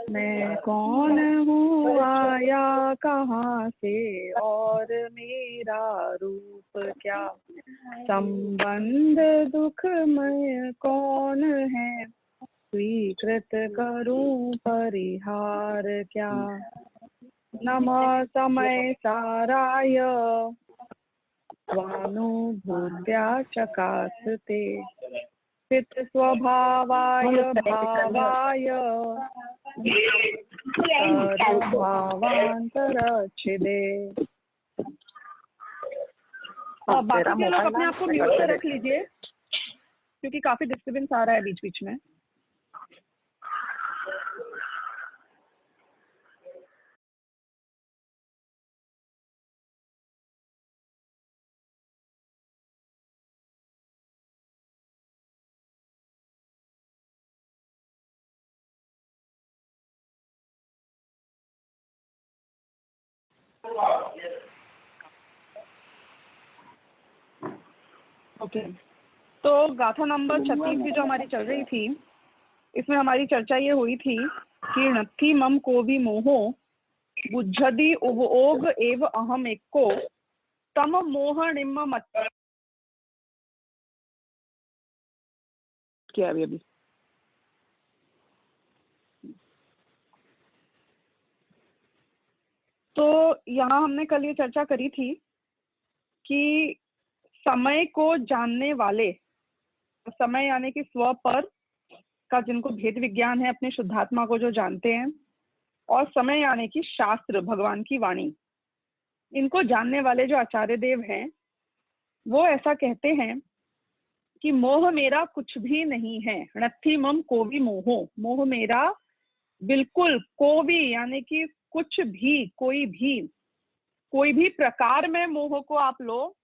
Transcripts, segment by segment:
मैं कौन हूँ, आया कहाँ से, और मेरा रूप क्या, संबंध दुखमय कौन है, स्वीकृत करूं परिहार क्या। नमः समय साराय स्वानुभूत्या चकास्ते, चित स्वभावाय भावाय भावांतरच्छिदे। बाकी के लोग अपने आप को म्यूट पे रख लीजिए क्योंकि काफी डिस्टर्बेंस आ रहा है बीच बीच में। ओके तो गाथा नंबर 36 की जो हमारी चल रही थी, इसमें हमारी चर्चा ये हुई थी कि नत्थि मम को भी मोहो बुद्धि उभोग एव अहम एको तम मोह निम्म मत क्या अभी तो यहाँ हमने कल ये चर्चा करी थी कि समय को जानने वाले, समय यानी कि स्व पर का जिनको भेद विज्ञान है, अपने शुद्धात्मा को जो जानते हैं, और समय यानी कि शास्त्र, भगवान की वाणी, इनको जानने वाले जो आचार्य देव हैं वो ऐसा कहते हैं कि मोह मेरा कुछ भी नहीं है। नत्थि मम को भी मोहो, मोह मेरा बिल्कुल को भी यानी कि कुछ भी, कोई भी प्रकार में मोह को आप लो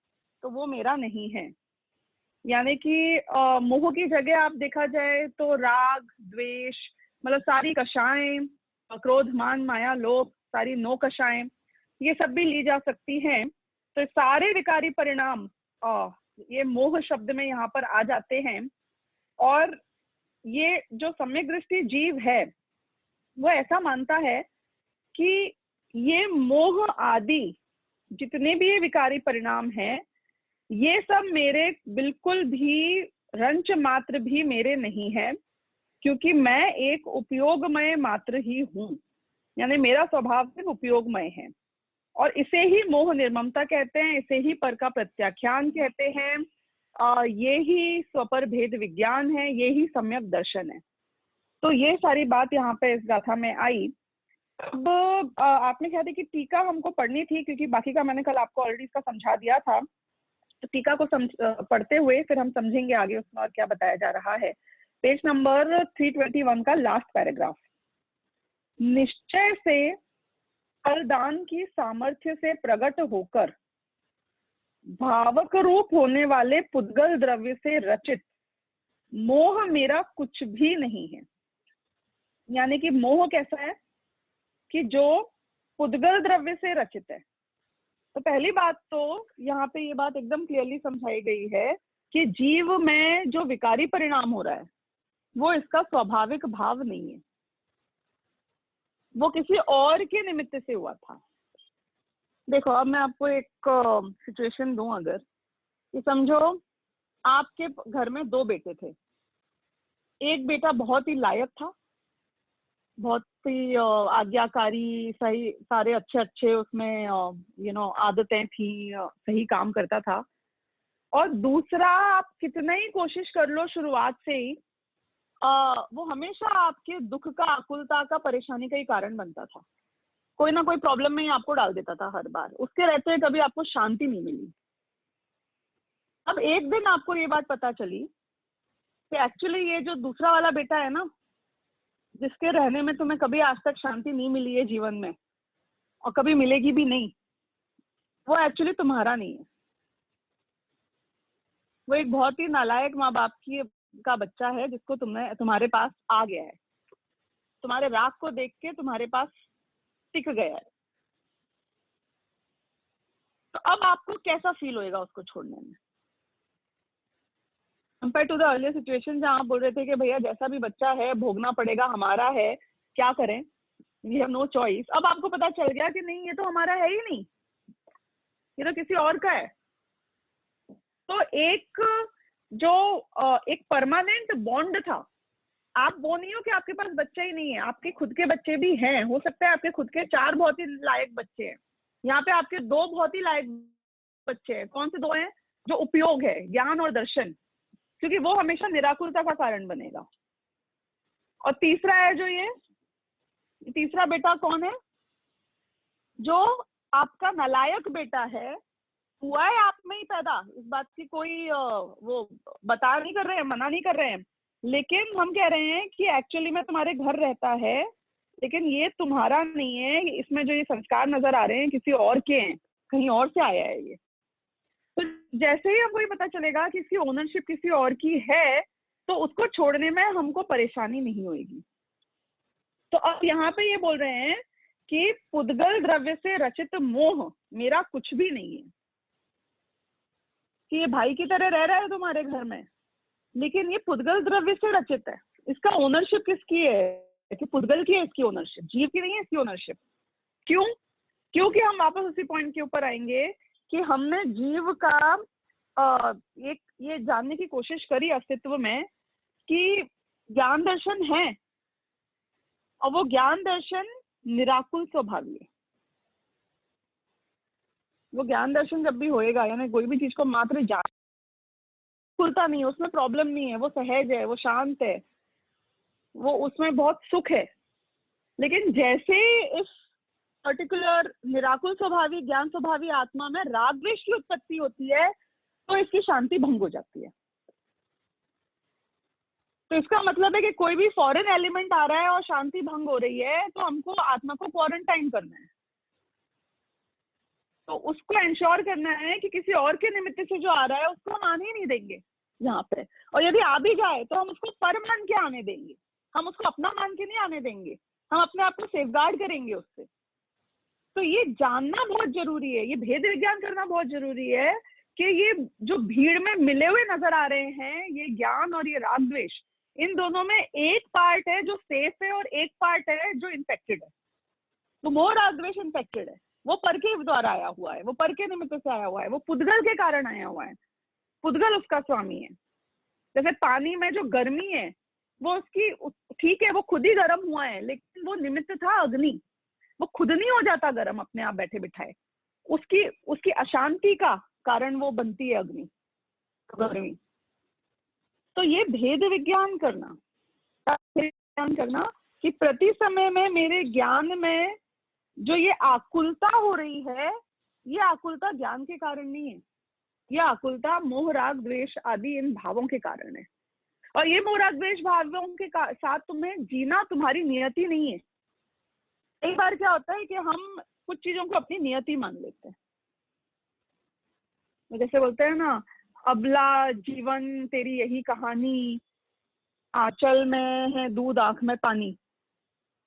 तो वो मेरा नहीं है। यानी कि मोह की जगह आप देखा जाए तो राग, द्वेष, मतलब सारी कषाएं, क्रोध, मान, माया, लोभ, सारी 9 कषाएं, ये सब भी ली जा सकती हैं। तो सारे विकारी परिणाम ये मोह शब्द में यहाँ पर आ जाते हैं। और ये जो सम्यक दृष्टि जीव है वो ऐसा मानता है कि ये मोह आदि जितने भी ये विकारी परिणाम हैं, ये सब मेरे बिल्कुल भी रंच मात्र भी मेरे नहीं है, क्योंकि मैं एक उपयोगमय मात्र ही हूँ। यानी मेरा स्वभाव सिर्फ उपयोगमय है, और इसे ही मोह निर्ममता कहते हैं, इसे ही पर का प्रत्याख्यान कहते हैं। ये ही स्वपर भेद विज्ञान है, ये ही सम्यक दर्शन है। तो ये सारी बात यहाँ पे इस गाथा में आई। अब आपने क्या थी कि टीका हमको पढ़नी थी, क्योंकि बाकी का मैंने कल आपको ऑलरेडी इसका समझा दिया था। तो टीका को पढ़ते हुए फिर हम समझेंगे आगे उसमें और क्या बताया जा रहा है। पेज नंबर 321 का लास्ट पैराग्राफ। निश्चय से फलदान की सामर्थ्य से प्रकट होकर भावक रूप होने वाले पुद्गल द्रव्य से रचित मोह मेरा कुछ भी नहीं है। यानी कि मोह कैसा है कि जो पुद्गल द्रव्य से रचित है। तो पहली बात तो यहाँ पे ये बात एकदम क्लियरली समझाई गई है कि जीव में जो विकारी परिणाम हो रहा है वो इसका स्वाभाविक भाव नहीं है, वो किसी और के निमित्त से हुआ था। देखो अब मैं आपको एक सिचुएशन दूं, अगर कि समझो आपके घर में 2 बेटे थे। एक बेटा बहुत ही लायक था, बहुत ही आज्ञाकारी, सही, सारे अच्छे अच्छे उसमें आदतें थी, सही काम करता था। और दूसरा, आप कितना ही कोशिश कर लो शुरुआत से ही वो हमेशा आपके दुख का, आकुलता का, परेशानी का ही कारण बनता था। कोई ना कोई प्रॉब्लम में ही आपको डाल देता था हर बार। उसके रहते हुए कभी आपको शांति नहीं मिली। अब एक दिन आपको ये बात पता चली कि एक्चुअली ये जो दूसरा वाला बेटा है ना, जिसके रहने में तुम्हें कभी आज तक शांति नहीं मिली है जीवन में और कभी मिलेगी भी नहीं, वो एक्चुअली तुम्हारा नहीं है। वो एक बहुत ही नालायक माँ बाप की का बच्चा है जिसको तुम्हारे पास आ गया है, तुम्हारे राग को देख के तुम्हारे पास टिक गया है। तो अब आपको कैसा फील होएगा उसको छोड़ने में? Compare to the earlier situation जहाँ आप बोल रहे थे कि भैया जैसा भी बच्चा है भोगना पड़ेगा, हमारा है, क्या करें, वी हैव नो चॉइस। अब आपको पता चल गया कि नहीं ये तो हमारा है ही नहीं, ये तो किसी और का है। तो एक जो एक परमानेंट बॉन्ड था, आप वो नहीं हो कि आपके पास बच्चा ही नहीं है, आपके खुद के बच्चे भी हैं, हो सकता है आपके खुद के 4 बहुत ही लायक बच्चे हैं, यहाँ पे आपके 2 बहुत ही लायक बच्चे हैं। कौन से 2 हैं? जो उपयोग है, ज्ञान और दर्शन, क्योंकि वो हमेशा निराकुलता का कारण बनेगा। और तीसरा है जो ये तीसरा बेटा कौन है? जो आपका नालायक बेटा है, हुआ है आप में ही पैदा, इस बात की कोई वो बता नहीं कर रहे हैं, मना नहीं कर रहे हैं, लेकिन हम कह रहे हैं कि एक्चुअली में तुम्हारे घर रहता है, लेकिन ये तुम्हारा नहीं है, इसमें जो ये संस्कार नजर आ रहे हैं किसी और के हैं, कहीं और से आया है ये। तो जैसे ही हमको ये पता चलेगा कि इसकी ओनरशिप किसी और की है, तो उसको छोड़ने में हमको परेशानी नहीं होगी। तो अब यहाँ पे ये बोल रहे हैं कि पुद्गल द्रव्य से रचित मोह मेरा कुछ भी नहीं है, कि ये भाई की तरह रह रहा है तुम्हारे घर में, लेकिन ये पुद्गल द्रव्य से रचित है। इसका ओनरशिप किसकी है? कि पुद्गल की है इसकी ओनरशिप, जीव की नहीं है इसकी ओनरशिप। क्यों? क्योंकि हम वापस उसी पॉइंट के ऊपर आएंगे कि हमने जीव का एक ये जानने की कोशिश करी अस्तित्व में कि ज्ञान दर्शन है, और वो ज्ञान दर्शन निराकुल स्वभावी है। वो ज्ञान दर्शन जब भी होएगा, यानी कोई भी चीज को मात्र जान खुलता नहीं है, उसमें प्रॉब्लम नहीं है, वो सहज है, वो शांत है, वो उसमें बहुत सुख है। लेकिन जैसे इस पर्टिकुलर निराकुल स्वभावी ज्ञान स्वभावी आत्मा में राग द्वेष की उत्पत्ति होती है, तो इसकी शांति भंग हो जाती है। तो इसका मतलब है कि कोई भी फॉरेन एलिमेंट आ रहा है और शांति भंग हो रही है, तो हमको आत्मा को क्वारंटाइन करना है, तो उसको इंश्योर करना है कि किसी और के निमित्त से जो आ रहा है उसको हम आने ही नहीं देंगे यहाँ पे। और यदि आ भी जाए तो हम उसको पर मान के आने देंगे, हम उसको अपना मान के नहीं आने देंगे, हम अपने आप को सेफगार्ड करेंगे उससे। तो ये जानना बहुत जरूरी है, ये भेद विज्ञान करना बहुत जरूरी है कि ये जो भीड़ में मिले हुए नजर आ रहे हैं, ये ज्ञान और ये राग द्वेष, इन दोनों में एक पार्ट है जो सेफ है और एक पार्ट है जो इन्फेक्टेड है। तो मोह राग द्वेष इन्फेक्टेड है, वो पर के द्वारा आया हुआ है, वो पर के निमित्त से आया हुआ है, वो पुद्गल के कारण आया हुआ है, पुद्गल उसका स्वामी है। जैसे पानी में जो गर्मी है वो उसकी, ठीक है वो खुद ही गर्म हुआ है, लेकिन वो निमित्त था अग्नि, वो खुद नहीं हो जाता गर्म अपने आप बैठे बिठाए, उसकी उसकी अशांति का कारण वो बनती है अग्नि, गर्मी। तो ये भेद विज्ञान करना कि प्रति समय में मेरे ज्ञान में जो ये आकुलता हो रही है, ये आकुलता ज्ञान के कारण नहीं है, ये आकुलता मोह राग द्वेष आदि इन भावों के कारण है। और ये मोह राग द्वेष भावों के साथ तुम्हें जीना तुम्हारी नियति नहीं है। कई बार क्या होता है कि हम कुछ चीजों को अपनी नियति मान लेते हैं, जैसे बोलते हैं ना, अबला जीवन तेरी यही कहानी, आंचल में है दूध आंख में पानी।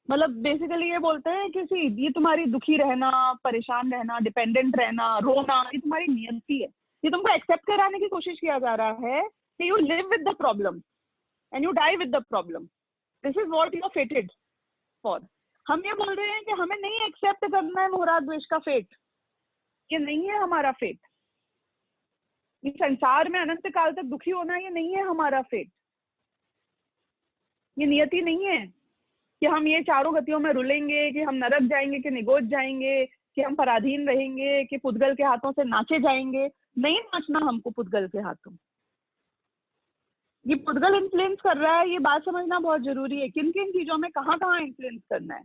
मतलब बेसिकली ये बोलते हैं कि ये तुम्हारी दुखी रहना, परेशान रहना, डिपेंडेंट रहना, रोना, ये तुम्हारी नियति है। ये तुमको एक्सेप्ट कराने की कोशिश किया जा रहा है कि you live with the problem and you die with the problem, this is what you are fated for. हम ये बोल रहे हैं कि हमें नहीं एक्सेप्ट करना है मोह राग द्वेष का फेट, ये नहीं है हमारा फेट। इस संसार में अनंत काल तक दुखी होना, ये नहीं है हमारा फेट, ये नियति नहीं है कि हम ये चारों गतियों में रुलेंगे, कि हम नरक जाएंगे, कि निगोज जाएंगे, कि हम पराधीन रहेंगे, कि पुद्गल के हाथों से नाचे जाएंगे। नहीं नाचना हमको पुद्गल के हाथों, ये पुद्गल इन्फ्लुएंस कर रहा है, ये बात समझना बहुत जरूरी है, किन किन चीजों में कहाँ कहाँ इन्फ्लुएंस करना है।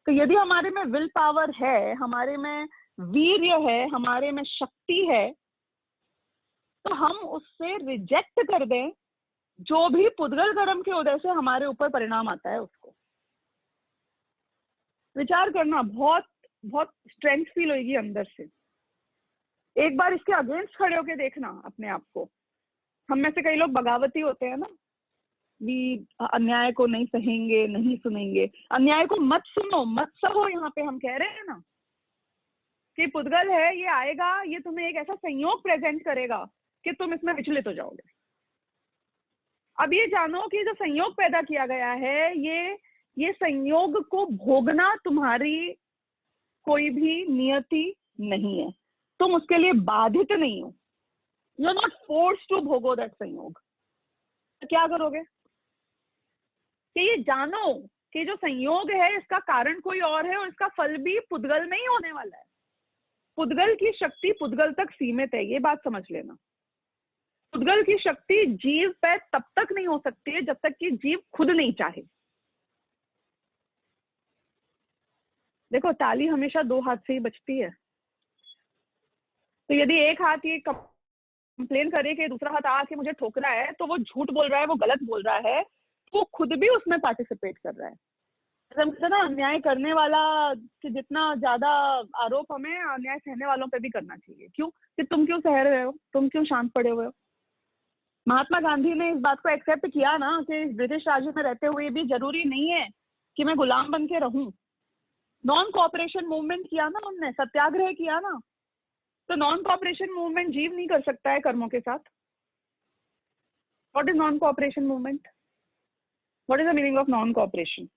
तो यदि हमारे में विल पावर है, हमारे में वीर्य है, हमारे में शक्ति है, तो हम उससे रिजेक्ट कर दें जो भी पुद्गल कर्म के उदय से हमारे ऊपर परिणाम आता है। उसको विचार करना, बहुत बहुत स्ट्रेंथ फील होगी अंदर से। एक बार इसके अगेंस्ट खड़े होके देखना अपने आप को। हम में से कई लोग बगावती होते हैं ना, भी अन्याय को नहीं सहेंगे, नहीं सुनेंगे, अन्याय को मत सुनो, मत सहो। यहाँ पे हम कह रहे हैं ना कि पुद्गल है, ये आएगा, ये तुम्हें एक ऐसा संयोग प्रेजेंट करेगा कि तुम इसमें विचलित हो जाओगे। अब ये जानो कि जो संयोग पैदा किया गया है, ये संयोग को भोगना तुम्हारी कोई भी नियति नहीं है, तुम उसके लिए बाधित नहीं हो, you are not force to भोगो दैट संयोग। तो क्या करोगे कि ये जानो कि जो संयोग है इसका कारण कोई और है और इसका फल भी पुद्गल में ही होने वाला है। पुद्गल की शक्ति पुद्गल तक सीमित है, ये बात समझ लेना। पुद्गल की शक्ति जीव पे तब तक नहीं हो सकती है जब तक कि जीव खुद नहीं चाहे। देखो, ताली हमेशा दो हाथ से ही बजती है। तो यदि एक हाथ ये कंप्लेन करे कि दूसरा हाथ आके मुझे ठोक रहा है, तो वो झूठ बोल रहा है, वो गलत बोल रहा है, वो खुद भी उसमें पार्टिसिपेट कर रहा है। ना, अन्याय करने वाला कि जितना ज्यादा आरोप हमें अन्याय सहने वालों पे भी करना चाहिए। क्यों? कि तुम क्यों सह रहे हो, तुम क्यों शांत पड़े हुए हो। महात्मा गांधी ने इस बात को एक्सेप्ट किया ना कि ब्रिटिश राज्य में रहते हुए भी जरूरी नहीं है कि मैं गुलाम बन के रहूं। नॉन कोऑपरेशन मूवमेंट किया ना उनने, सत्याग्रह किया ना। तो नॉन कोऑपरेशन मूवमेंट जीव नहीं कर सकता है कर्मों के साथ। What is non cooperation movement? What is the meaning of non cooperation?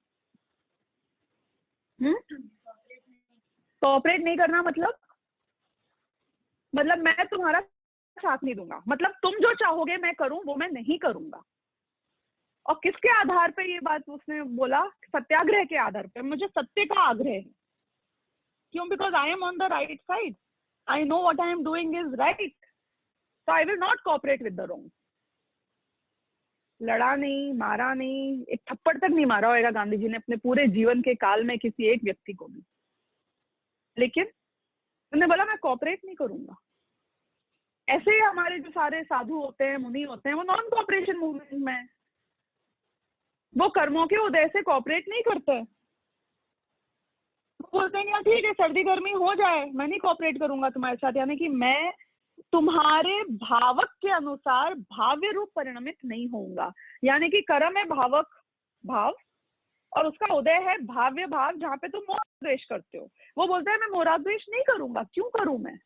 Cooperate नहीं करना मतलब मैं तुम्हारा साथ नहीं दूंगा, मतलब तुम जो चाहोगे मैं करूं वो मैं नहीं करूंगा। और किसके आधार पे ये बात उसने बोला? सत्याग्रह के आधार पे। मुझे सत्य का आग्रह है। क्यों? Because I am on the right side, I know what I am doing is right, so I will not cooperate with the wrong. लड़ा नहीं, मारा नहीं, एक थप्पड़ तक नहीं मारा होगा गांधी जी ने अपने पूरे जीवन के काल में किसी एक व्यक्ति को भी, लेकिन उन्होंने बोला मैं कोऑपरेट नहीं करूंगा। ऐसे ही हमारे जो सारे साधु होते हैं, मुनि होते हैं, वो नॉन कोऑपरेशन मूवमेंट में, वो कर्मों के उदय से कोऑपरेट नहीं करते। वो बोलते हैं ठीक है, सर्दी गर्मी हो जाए, मैं नहीं कोऑपरेट करूंगा तुम्हारे साथ, यानी कि मैं तुम्हारे भावक के अनुसार भाव्य रूप परिणमित नहीं होऊंगा। यानी कि कर्म है भावक भाव और उसका उदय है भाव्य भाव, जहां पे तुम मोह द्वेष करते हो। वो बोलते हैं मैं मोह द्वेष नहीं करूंगा। क्यों करूं मैं?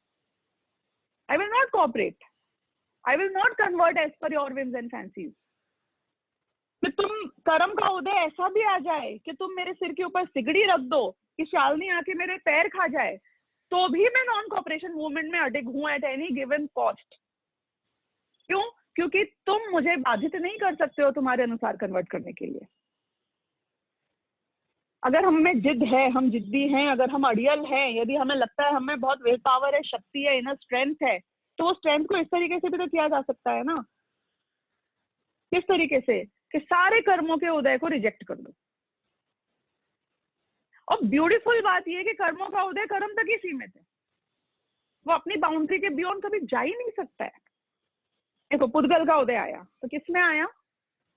I will not cooperate, I will not convert as per your whims and fancies. कि तुम कर्म का उदय ऐसा भी आ जाए कि तुम मेरे सिर के ऊपर सिगड़ी रख दो कि शालनी आके मेरे पैर खा जाए, तो भी मैं नॉन कोऑपरेशन मूवमेंट में अडिग हूं एट एनी गिवन कॉस्ट। क्यों? क्योंकि तुम मुझे बाधित नहीं कर सकते हो तुम्हारे अनुसार कन्वर्ट करने के लिए। अगर हम में जिद है, हम जिद्दी हैं, अगर हम अड़ियल हैं, यदि हमें लगता है हमें बहुत विल पावर है, शक्ति है, इनर स्ट्रेंथ है, तो वो स्ट्रेंथ को इस तरीके से भी तो किया जा सकता है ना। किस तरीके से? कि सारे कर्मों के उदय को रिजेक्ट कर दो। और ब्यूटीफुल बात यह है कि कर्मों का उदय कर्म तक ही सीमित है, वो अपनी बाउंड्री के बियॉन्ड कभी जा ही नहीं सकता है। देखो, पुद्गल का उदय आया तो किसमें आया?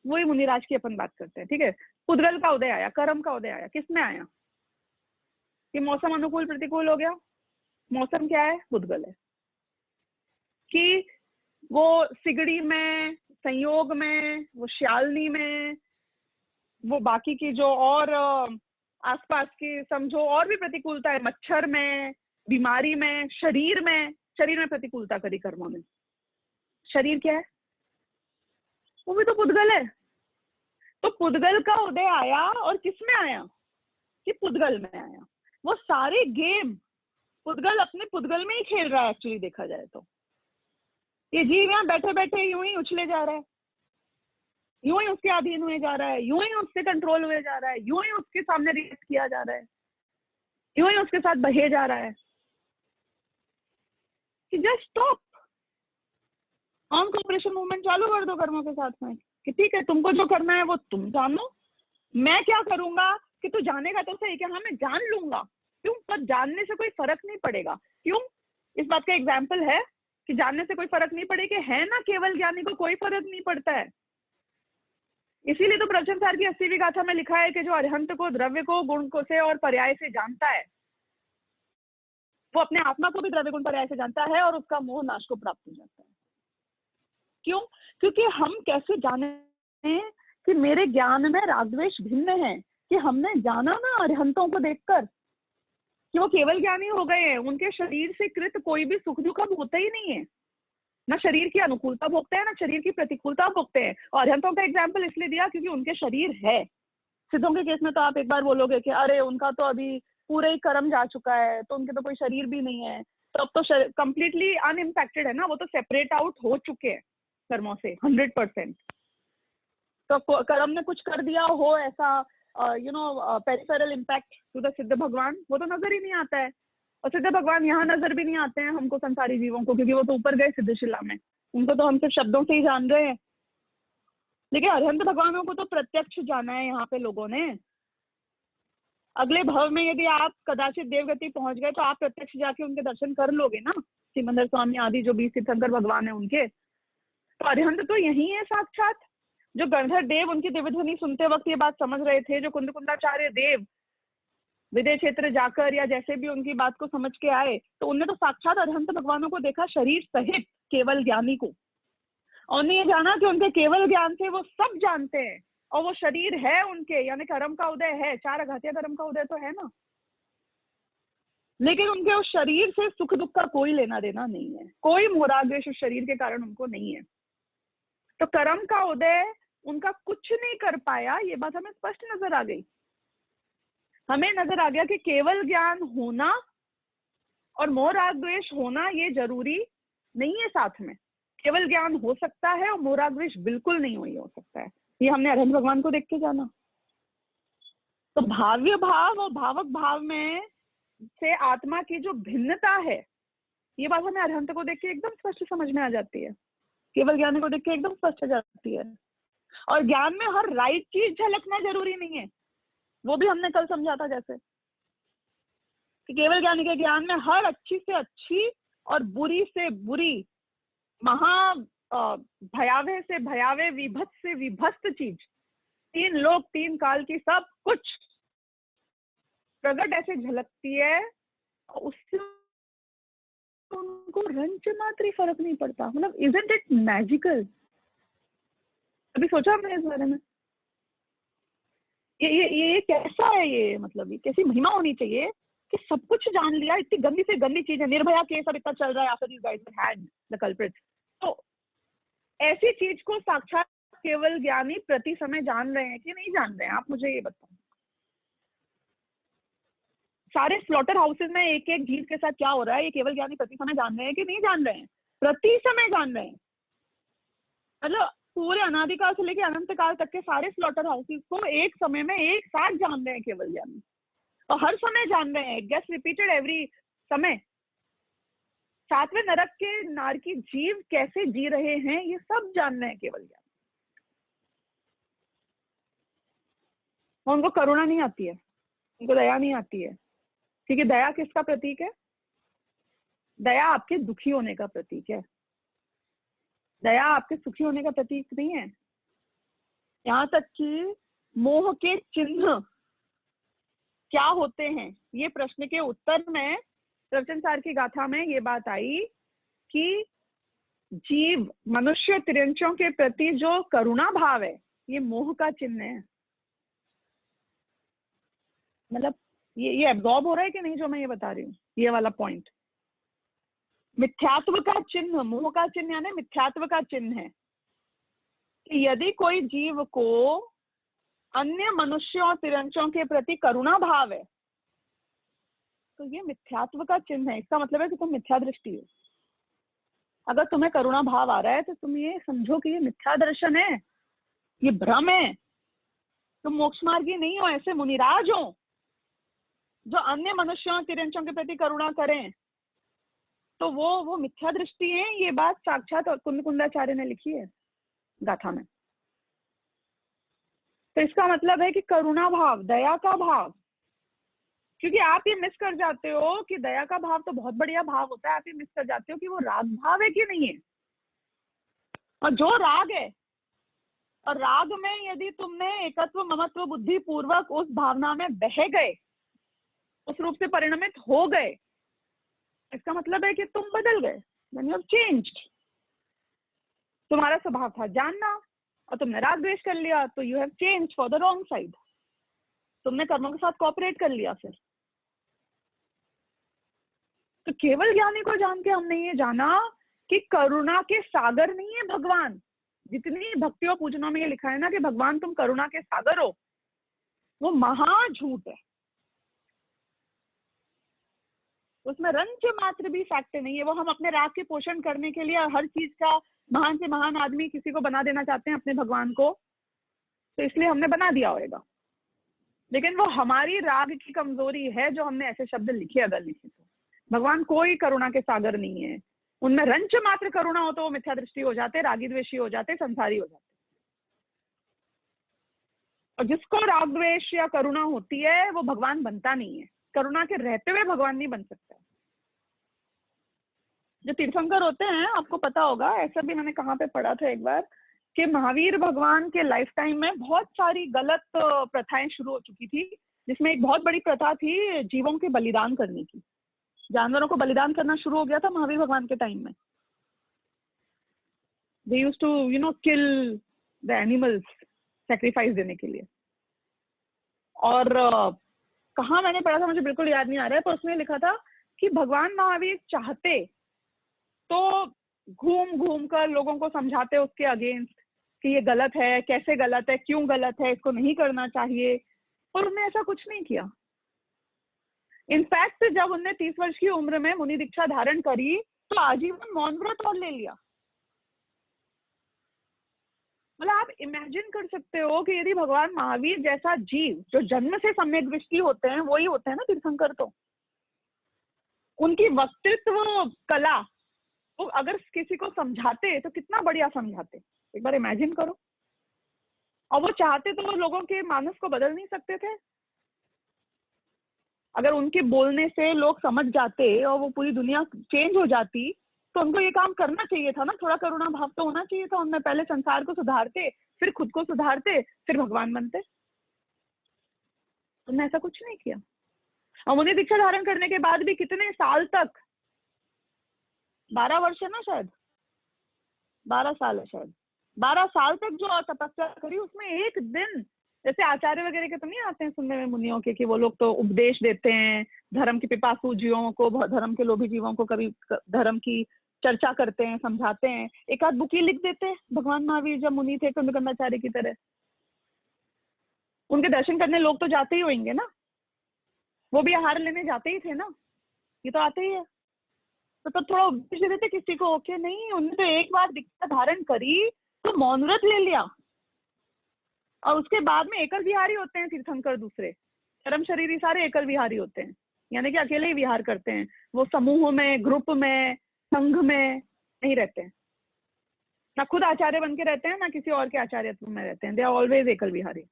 वही मुनिराज की अपन बात करते हैं, ठीक है। पुद्गल का उदय आया, कर्म का उदय आया, किसमें आया? कि मौसम अनुकूल प्रतिकूल हो गया। मौसम क्या है? पुद्गल है। कि वो सिगड़ी में, संयोग में, वो श्यालनी में, वो बाकी की जो और आसपास की समझो और भी प्रतिकूलता है, मच्छर में, बीमारी में, शरीर में प्रतिकूलता करी कर्मों ने। शरीर क्या है? वो भी तो पुद्गल है। तो पुद्गल का उदय आया और किसमें आया? कि पुद्गल में आया। वो सारे गेम पुद्गल अपने पुद्गल में ही खेल रहा है एक्चुअली देखा जाए तो। ये जीव यहाँ बैठे बैठे यूं ही उछले जा रहा है, यूं ही उसके अधीन हुए जा रहा है, यूं ही उससे कंट्रोल हुए जा रहा है, यूं ही उसके सामने रिएक्ट किया जा रहा है, यूं ही उसके साथ बहे जा रहा है। कि just stop, non cooperation movement चालू कर दो कर्मों के साथ में। कि ठीक है, तुमको जो करना है वो तुम जानो, मैं क्या करूंगा कि तू जानेगा तो सही। क्या? हाँ, मैं जान लूंगा। क्यों? पर जानने से कोई फर्क नहीं पड़ेगा। क्यों? इस बात का एग्जाम्पल है कि जानने से कोई फर्क नहीं पड़ेगा, है ना, केवल ज्ञानी को कोई फर्क नहीं पड़ता है। इसीलिए तो प्रवचन सार की 80वीं गाथा में लिखा है कि जो अरिहंत को, द्रव्य को, गुण को से और पर्याय से जानता है, वो अपने आत्मा को भी द्रव्य गुण पर्याय से जानता है और उसका मोह नाश को प्राप्त हो जाता है। क्यों? क्योंकि हम कैसे जाने कि मेरे ज्ञान में रागद्वेष भिन्न है। कि हमने जाना ना अरिहंतों को देखकर कि वो केवल ज्ञानी हो गए हैं, उनके शरीर से कृत कोई भी सुख दुख अब होता ही नहीं है। ना शरीर की अनुकूलता भोगते हैं ना शरीर की प्रतिकूलता भोगते हैं। और अरिहंतों का एग्जाम्पल इसलिए दिया क्योंकि उनके शरीर है। सिद्धों के केस में तो आप एक बार बोलोगे कि अरे उनका तो अभी पूरे ही कर्म जा चुका है, तो उनके तो कोई शरीर भी नहीं है, तो अब तो कंप्लीटली अनइम्पैक्टेड है ना, वो तो सेपरेट आउट हो चुके हैं कर्मों से 100%। तो कर्म ने कुछ कर दिया हो ऐसा पेरिफेरल इम्पैक्ट टू द सिद्ध भगवान, वो तो नजर ही नहीं आता है। और सिद्ध भगवान यहाँ नजर भी नहीं आते हैं हमको संसारी जीवों को, क्योंकि वो तो ऊपर गए सिद्धशिला में, उनको तो हम सिर्फ शब्दों से ही जान रहे हैं। लेकिन अरिहंत भगवानों को तो प्रत्यक्ष जाना है यहाँ पे लोगों ने। अगले भव में यदि आप कदाचित देवगति पहुंच गए तो आप प्रत्यक्ष जाके उनके दर्शन कर लोगे ना, सिमंदर स्वामी आदि जो 20 तीर्थंकर भगवान है उनके। तो अरिहंत तो यही है साक्षात। जो गंधर्व देव उनकी दिव्य ध्वनि सुनते वक्त ये बात समझ रहे थे, जो कुंदकुंदाचार्य देव विदेह क्षेत्र जाकर या जैसे भी उनकी बात को समझ के आए, तो उनने तो साक्षात अरिहंत भगवानों को देखा, शरीर सहित केवल ज्ञानी को। और ये जाना कि उनके केवल ज्ञान से वो सब जानते हैं, और वो शरीर है उनके, यानी कर्म का उदय है, 4 अघातिया कर्म का उदय तो है ना, लेकिन उनके उस शरीर से सुख दुख का कोई लेना देना नहीं है, कोई मोहराग्वेश उस शरीर के कारण उनको नहीं है। तो कर्म का उदय उनका कुछ नहीं कर पाया, ये बात हमें स्पष्ट नजर आ गई। हमें नजर आ गया कि केवल ज्ञान होना और मोहराग्वेश होना ये जरूरी नहीं है साथ में। केवल ज्ञान हो सकता है और मोहराग्वेश बिल्कुल नहीं हो सकता है। ये हमने अरिहंत भगवान को देख के जाना। तो भाव्य भाव और भावक भाव में से आत्मा की जो भिन्नता है, ये बात हमें अरिहंत को देख के एकदम स्पष्ट समझ में आ जाती है, केवल ज्ञान को देख के एकदम स्पष्ट आ जाती है। और ज्ञान में हर राइट चीज झलकना जरूरी नहीं है, वो भी हमने कल समझा था, जैसे कि केवल ज्ञानी के ज्ञान में हर अच्छी से अच्छी और बुरी से बुरी, महा भयावह से भयावह, विभत्स से विभत्स चीज, 3 लोक 3 काल की सब कुछ प्रगट ऐसे झलकती है, उससे उनको रंच मात्र फर्क नहीं पड़ता। मतलब इजंट इट मैजिकल? अभी सोचा हमने इस बारे में? ये कैसा है, ये मतलब ये कैसी महिमा होनी चाहिए कि सब कुछ जान लिया, इतनी गंदी से गंदी चीज है, निर्भया केस अब इतना चल रहा है, after these guys had the culprits. तो ऐसी चीज को साक्षात केवल ज्ञानी प्रति समय जान रहे हैं कि नहीं जान रहे हैं, आप मुझे ये बताओ। सारे स्लॉटर हाउसेज में एक एक जीव के साथ क्या हो रहा है, ये केवल ज्ञानी प्रति समय जान रहे हैं कि नहीं जान रहे हैं? प्रति समय जान रहे हैं। मतलब पूरे अनादिकाल से लेकर अनंत काल तक के सारे स्लॉटर हाउसेज को एक समय में एक साथ जान रहे हैं केवल ज्ञानी, और हर समय जान रहे हैं, गेट्स रिपीटेड एवरी समय। 7वें नरक के नारकी जीव कैसे जी रहे हैं, ये सब जान रहे हैं केवल ज्ञानी। उनको करुणा नहीं आती है, उनको दया नहीं आती है, क्योंकि दया किसका प्रतीक है? दया आपके दुखी होने का प्रतीक है, दया आपके सुखी होने का प्रतीक नहीं है। यहाँ तक कि मोह के चिन्ह क्या होते हैं, ये प्रश्न के उत्तर में प्रवचन सार की गाथा में ये बात आई कि जीव मनुष्य तिरंचों के प्रति जो करुणा भाव है, ये मोह का चिन्ह है। मतलब ये एब्जॉर्ब हो रहा है कि नहीं जो मैं ये बता रही हूँ, ये वाला पॉइंट? मिथ्यात्व का चिन्ह, मोह का चिन्ह यानी मिथ्यात्व का चिन्ह है कि यदि कोई जीव को अन्य मनुष्यों तिरंचों के प्रति करुणा भाव है, तो ये मिथ्यात्व का चिन्ह है। इसका मतलब है कि तुम मिथ्या दृष्टि हो। अगर तुम्हें करुणा भाव आ रहा है तो तुम ये समझो कि ये मिथ्या दर्शन है, ये भ्रम है, तुम मोक्ष मार्गी नहीं हो। ऐसे मुनिराज हो जो अन्य मनुष्यों तिरंचों के प्रति करुणा करें, तो वो मिथ्या दृष्टि है। ये बात साक्षात कुंदकुंदाचार्य ने लिखी है गाथा में। तो इसका मतलब है कि करुणा भाव, दया का भाव, क्योंकि आप ये मिस कर जाते हो कि दया का भाव तो बहुत बढ़िया भाव होता है, आप ये मिस कर जाते हो कि वो राग भाव है कि नहीं है। और जो राग है, और राग में यदि तुमने एकत्व ममत्व बुद्धि पूर्वक उस भावना में बह गए, उस रूप से परिणमित हो गए, इसका मतलब है कि तुम बदल गए, when you have changed। तुम्हारा स्वभाव था जानना और तुमने राग द्वेष कर लिया, तो you have change for the wrong side, तुमने कर्मों के साथ कोऑपरेट कर लिया। फिर तो केवल ज्ञानी को जान के हमने ये जाना कि करुणा के सागर नहीं है भगवान। जितनी भक्तियों पूजनों में ये लिखा है ना कि भगवान तुम करुणा के सागर हो, वो महा झूठ है। उसमें रंच मात्र भी फैक्ट नहीं है। वो हम अपने राग के पोषण करने के लिए हर चीज का महान से महान आदमी किसी को बना देना चाहते हैं अपने भगवान को, तो इसलिए हमने बना दिया होगा। लेकिन वो हमारी राग की कमजोरी है जो हमने ऐसे शब्द लिखे, अगर लिखे तो। भगवान कोई करुणा के सागर नहीं है। उनमें रंच मात्र करुणा हो तो वो मिथ्या दृष्टि हो जाते, रागी द्वेषी हो जाते, संसारी हो जाते। और जिसको राग द्वेष या करुणा होती है वो भगवान बनता नहीं है। करुणा के रहते हुए भगवान नहीं बन सकता। जो तीर्थंकर होते हैं, आपको पता होगा, ऐसा भी मैंने कहाँ पे पढ़ा था एक बार, कि महावीर भगवान के लाइफ टाइम में बहुत सारी गलत प्रथाएं शुरू हो चुकी थी, जिसमें एक बहुत बड़ी प्रथा थी जीवों के बलिदान करने की। जानवरों को बलिदान करना शुरू हो गया था महावीर भगवान के टाइम में। They used to kill the animals, sacrifice देने के लिए। और कहाँ मैंने पढ़ा था मुझे बिल्कुल याद नहीं आ रहा है, पर उसमें लिखा था कि भगवान महावीर चाहते तो घूम घूम कर लोगों को समझाते उसके अगेंस्ट कि ये गलत है, कैसे गलत है, क्यों गलत है, इसको नहीं करना चाहिए, और उन्होंने ऐसा कुछ नहीं किया। इनफैक्ट जब उन्होंने 30 वर्ष की उम्र में मुनि दीक्षा धारण करी तो आजीवन मौन व्रत और ले लिया। मतलब आप इमेजिन कर सकते हो कि यदि भगवान महावीर जैसा जीव, जो जन्म से सम्यक दृष्टि होते हैं, वही होते हैं ना तीर्थंकर, तो उनकी वक्तृत्व कला, वो अगर किसी को समझाते तो कितना बढ़िया समझाते, एक बार इमेजिन करो। और वो चाहते तो वो लोगों के मानस को बदल नहीं सकते थे। अगर उनके बोलने से लोग समझ जाते और वो पूरी दुनिया चेंज हो जाती, तो उनको ये काम करना चाहिए था ना। थोड़ा करुणा भाव तो होना चाहिए था उनमें। पहले संसार को सुधारते, फिर खुद को सुधारते, फिर भगवान बनते। उन्होंने ऐसा कुछ नहीं किया। और मुनि दीक्षा धारण करने के बाद भी कितने साल तक, 12 वर्ष है ना शायद, 12 साल है शायद, 12 साल तक जो तपस्या करी, उसमें एक दिन, जैसे आचार्य वगैरह के तो नहीं आते हैं सुनने में मुनियों के कि वो लोग तो उपदेश देते हैं धर्म के पिपासु जीवों को, धर्म के लोभी जीवों को, कभी धर्म की चर्चा करते हैं, समझाते हैं, एक आध बुक ही लिख देते हैं। भगवान महावीर जब मुनि थे कुंदकंदाचार्य की तरह, उनके दर्शन करने लोग तो जाते ही होंगे ना, वो भी आहार लेने जाते ही थे ना, ये तो आते ही है। तो तब थोड़ा उपदेश दे देते किसी को, ओके नहीं, उन्होंने तो एक बार दीक्षा धारण करी तो मौन व्रत ले लिया। और उसके बाद में एकल विहारी होते हैं तीर्थंकर, दूसरे चरम शरीरी सारे एकल विहारी होते हैं, यानी कि अकेले ही विहार करते हैं। वो समूह में, ग्रुप में, संघ में नहीं रहते हैं, ना खुद आचार्य बन के रहते हैं, ना किसी और के आचार्यत्व में रहते हैं। दे आर ऑलवेज एकल विहारी।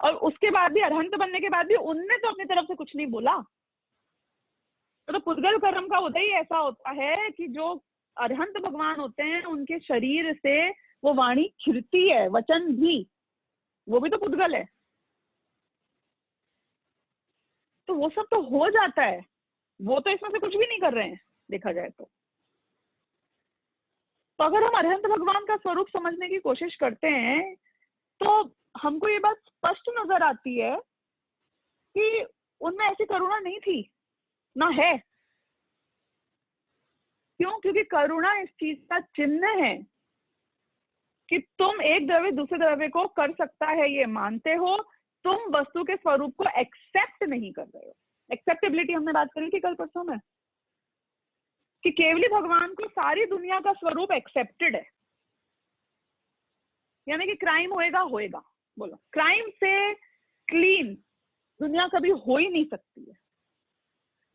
और उसके बाद भी, अरहंत बनने के बाद भी, उनने तो अपनी तरफ से कुछ नहीं बोला। तो पुद्गल कर्म का उदय ही ऐसा होता है कि जो अरहंत भगवान होते हैं उनके शरीर से वो वाणी खिरती है, वचन भी, वो भी तो पुद्गल है। तो वो सब तो हो जाता है, वो तो इसमें से कुछ भी नहीं कर रहे हैं देखा जाए तो। तो अगर हम अरहंत भगवान का स्वरूप समझने की कोशिश करते हैं तो हमको ये बात स्पष्ट नजर आती है कि उनमें ऐसी करुणा नहीं थी, ना है। क्यों? क्योंकि करुणा इस चीज का चिन्ह है कि तुम एक द्रव्य दूसरे द्रव्य को कर सकता है ये मानते हो, तुम वस्तु के स्वरूप को एक्सेप्ट नहीं कर रहे हो। एक्सेप्टेबिलिटी हमने बात करी थी कल परसों में, कि केवली भगवान को सारी दुनिया का स्वरूप एक्सेप्टेड है। यानी कि क्राइम होएगा होएगा, बोलो, क्राइम से क्लीन दुनिया कभी हो ही नहीं सकती है।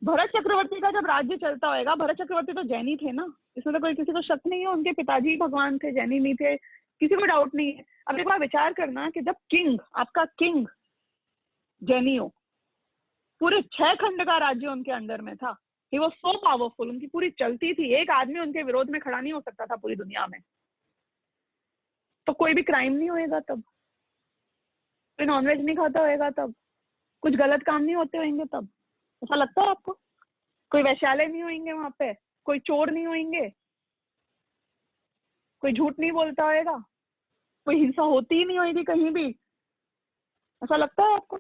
भरत चक्रवर्ती का जब राज्य चलता होएगा, भरत चक्रवर्ती तो जैनी थे ना, इसमें तो कोई किसी को शक नहीं है, उनके पिताजी भगवान थे, जैनी नहीं थे, किसी को डाउट नहीं है। अब एक बार विचार करना कि जब किंग, आपका किंग जैनी हो, पूरे 6 खंड का राज्य उनके अंडर में था, ही वाज सो पावरफुल, उनकी पूरी चलती थी, एक आदमी उनके विरोध में खड़ा नहीं हो सकता था पूरी दुनिया में, तो कोई भी क्राइम नहीं होएगा तब, कोई नॉनवेज नहीं खाता होएगा तब, कुछ गलत काम नहीं होते होंगे तब, ऐसा लगता है आपको? कोई वैश्यालय नहीं होंगे वहां पे, कोई चोर नहीं होंगे, कोई झूठ नहीं बोलता होएगा, कोई हिंसा होती ही नहीं होगी कहीं भी, ऐसा लगता है आपको?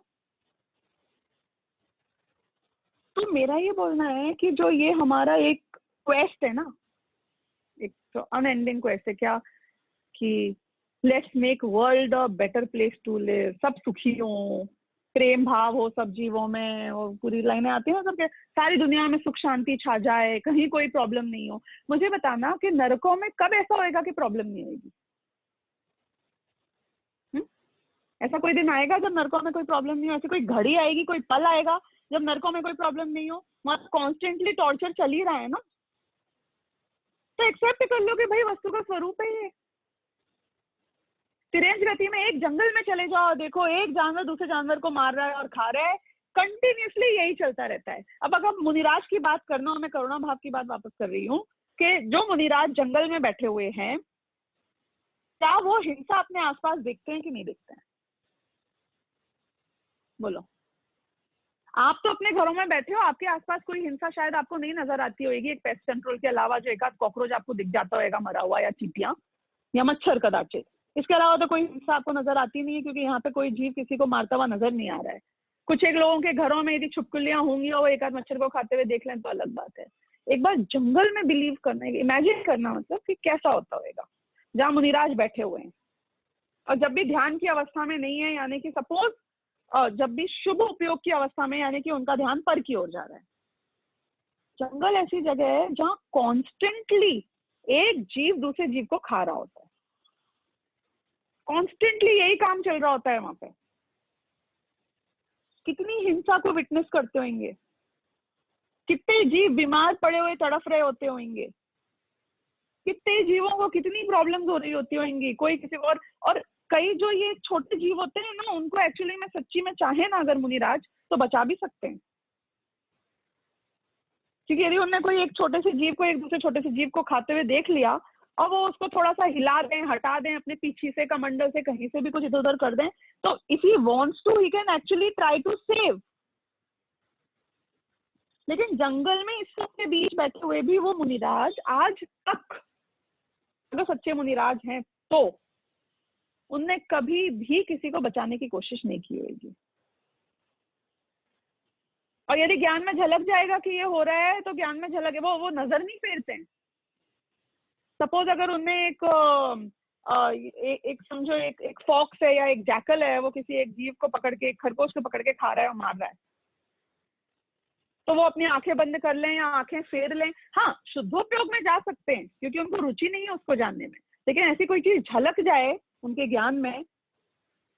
तो मेरा ये बोलना है कि जो ये हमारा एक क्वेस्ट है ना, तो अनएंडिंग को ऐसे क्या कि let's make world a better place to live, सब सुखी हो, प्रेम भाव हो सब जीवों में, और पूरी लाइनें आती है ना सबके, सारी दुनिया में सुख शांति छा जाए, कहीं कोई प्रॉब्लम नहीं हो। मुझे बताना कि नरकों में कब ऐसा होएगा कि प्रॉब्लम नहीं होगी? ऐसा कोई दिन आएगा जब नरकों में कोई प्रॉब्लम नहीं हो? ऐसी कोई घड़ी आएगी, कोई पल आएगा जब नरकों में कोई प्रॉब्लम नहीं हो? वहां कॉन्स्टेंटली टॉर्चर चल ही रहा है ना, तो एक्सेप्ट कर लो कि भाई वस्तु का स्वरूप है ये। तिरंज गति में एक जंगल में चले जाओ, देखो एक जानवर दूसरे जानवर को मार रहा है और खा रहा है, कंटिन्यूसली यही चलता रहता है। अब अगर मुनिराज की बात करना हो, मैं करुणा भाव की बात वापस कर रही हूँ कि जो मुनिराज जंगल में बैठे हुए हैं, क्या वो हिंसा अपने आसपास देखते हैं कि नहीं देखते हैं? बोलो। आप तो अपने घरों में बैठे हो, आपके आसपास कोई हिंसा शायद आपको नहीं नजर आती होगी, एक पेस्ट कंट्रोल के अलावा जो एक आध कॉकरोच आपको दिख जाता होगा मरा हुआ, या चींटियां या मच्छर कदाचित। इसके अलावा तो कोई हिंसा आपको नजर आती नहीं है, क्योंकि यहाँ पे कोई जीव किसी को मारता हुआ नजर नहीं आ रहा है। कुछ एक लोगों के घरों में यदि छुपकलियां होंगी और एक आध मच्छर को खाते हुए देख लें तो अलग बात है। एक बार जंगल में बिलीव करना, इमेजिन करना, मतलब कि कैसा होता होगा जहाँ मुनिराज बैठे हुए हैं, और जब भी ध्यान की अवस्था में नहीं है, यानी कि सपोज जब भी शुभ उपयोग की अवस्था में, यानी कि उनका ध्यान पर की ओर जा रहा है। जंगल ऐसी जगह है जहाँ कॉन्स्टेंटली एक जीव दूसरे जीव को खा रहा होता है, कॉन्स्टेंटली यही काम चल रहा होता है वहां पे। कितनी हिंसा को विटनेस करते होंगे, कितने जीव बीमार पड़े हुए तड़फ रहे होते होंगे, कितने जीवों को कितनी प्रॉब्लम्स हो रही होती होंगी, कोई किसी को। और कई जो ये छोटे जीव होते हैं ना, उनको एक्चुअली में सच्ची में चाहे ना अगर मुनिराज, तो बचा भी सकते हैं। क्योंकि यदि उनने कोई एक छोटे से जीव को एक दूसरे छोटे से जीव को खाते हुए देख लिया, और वो उसको थोड़ा सा हिला दें, हटा दें अपने पीछे से, कमंडल से, कहीं से भी कुछ इधर उधर कर दें, तो if he wants to he can actually try to save. लेकिन जंगल में इस सबके बीच बैठे हुए भी वो मुनिराज आज तक, अगर सच्चे मुनिराज हैं तो, उनने कभी भी किसी को बचाने की कोशिश नहीं की होगी। और यदि ज्ञान में झलक जाएगा कि ये हो रहा है, तो ज्ञान में झलक, वो नजर नहीं फेरते हैं। सपोज अगर उनने एक समझो एक फॉक्स है या एक जैकल है, वो किसी एक जीव को पकड़ के, एक खरगोश को पकड़ के खा रहा है और मार रहा है, तो वो अपनी आंखें बंद कर लें या आंखें फेर लें? हाँ, शुद्धोपयोग में जा सकते हैं क्योंकि उनको रुचि नहीं है उसको जानने में। लेकिन ऐसी कोई चीज झलक जाए उनके ज्ञान में,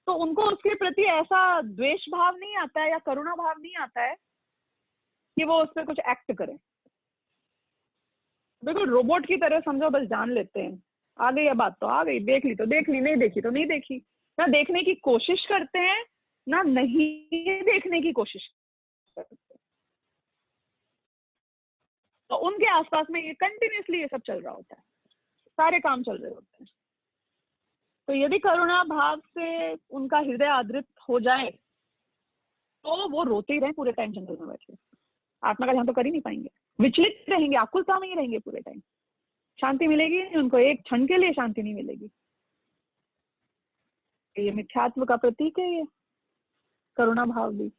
तो उनको उसके प्रति ऐसा द्वेष भाव नहीं आता है या करुणा भाव नहीं आता है कि वो उस पर कुछ एक्ट करें। बिल्कुल रोबोट की तरह समझो, बस जान लेते हैं, आ गई है बात तो आ गई, देख ली तो देख ली, नहीं देखी तो नहीं देखी। ना देखने की कोशिश करते हैं, ना नहीं देखने की कोशिश करते हैं। तो उनके आसपास में ये कंटिन्यूसली ये सब चल रहा होता है, सारे काम चल रहे होते हैं। तो यदि करुणा भाव से उनका हृदय आदृत हो जाए, तो वो रोते ही रहे पूरे टाइम जंगल में बैठ के, आत्मा का ध्यान तो कर ही नहीं पाएंगे, विचलित रहेंगे, आकुलता में ही रहेंगे पूरे टाइम। शांति मिलेगी नहीं उनको, एक क्षण के लिए शांति नहीं मिलेगी। ये मिथ्यात्व का प्रतीक है, ये करुणा भाव भी।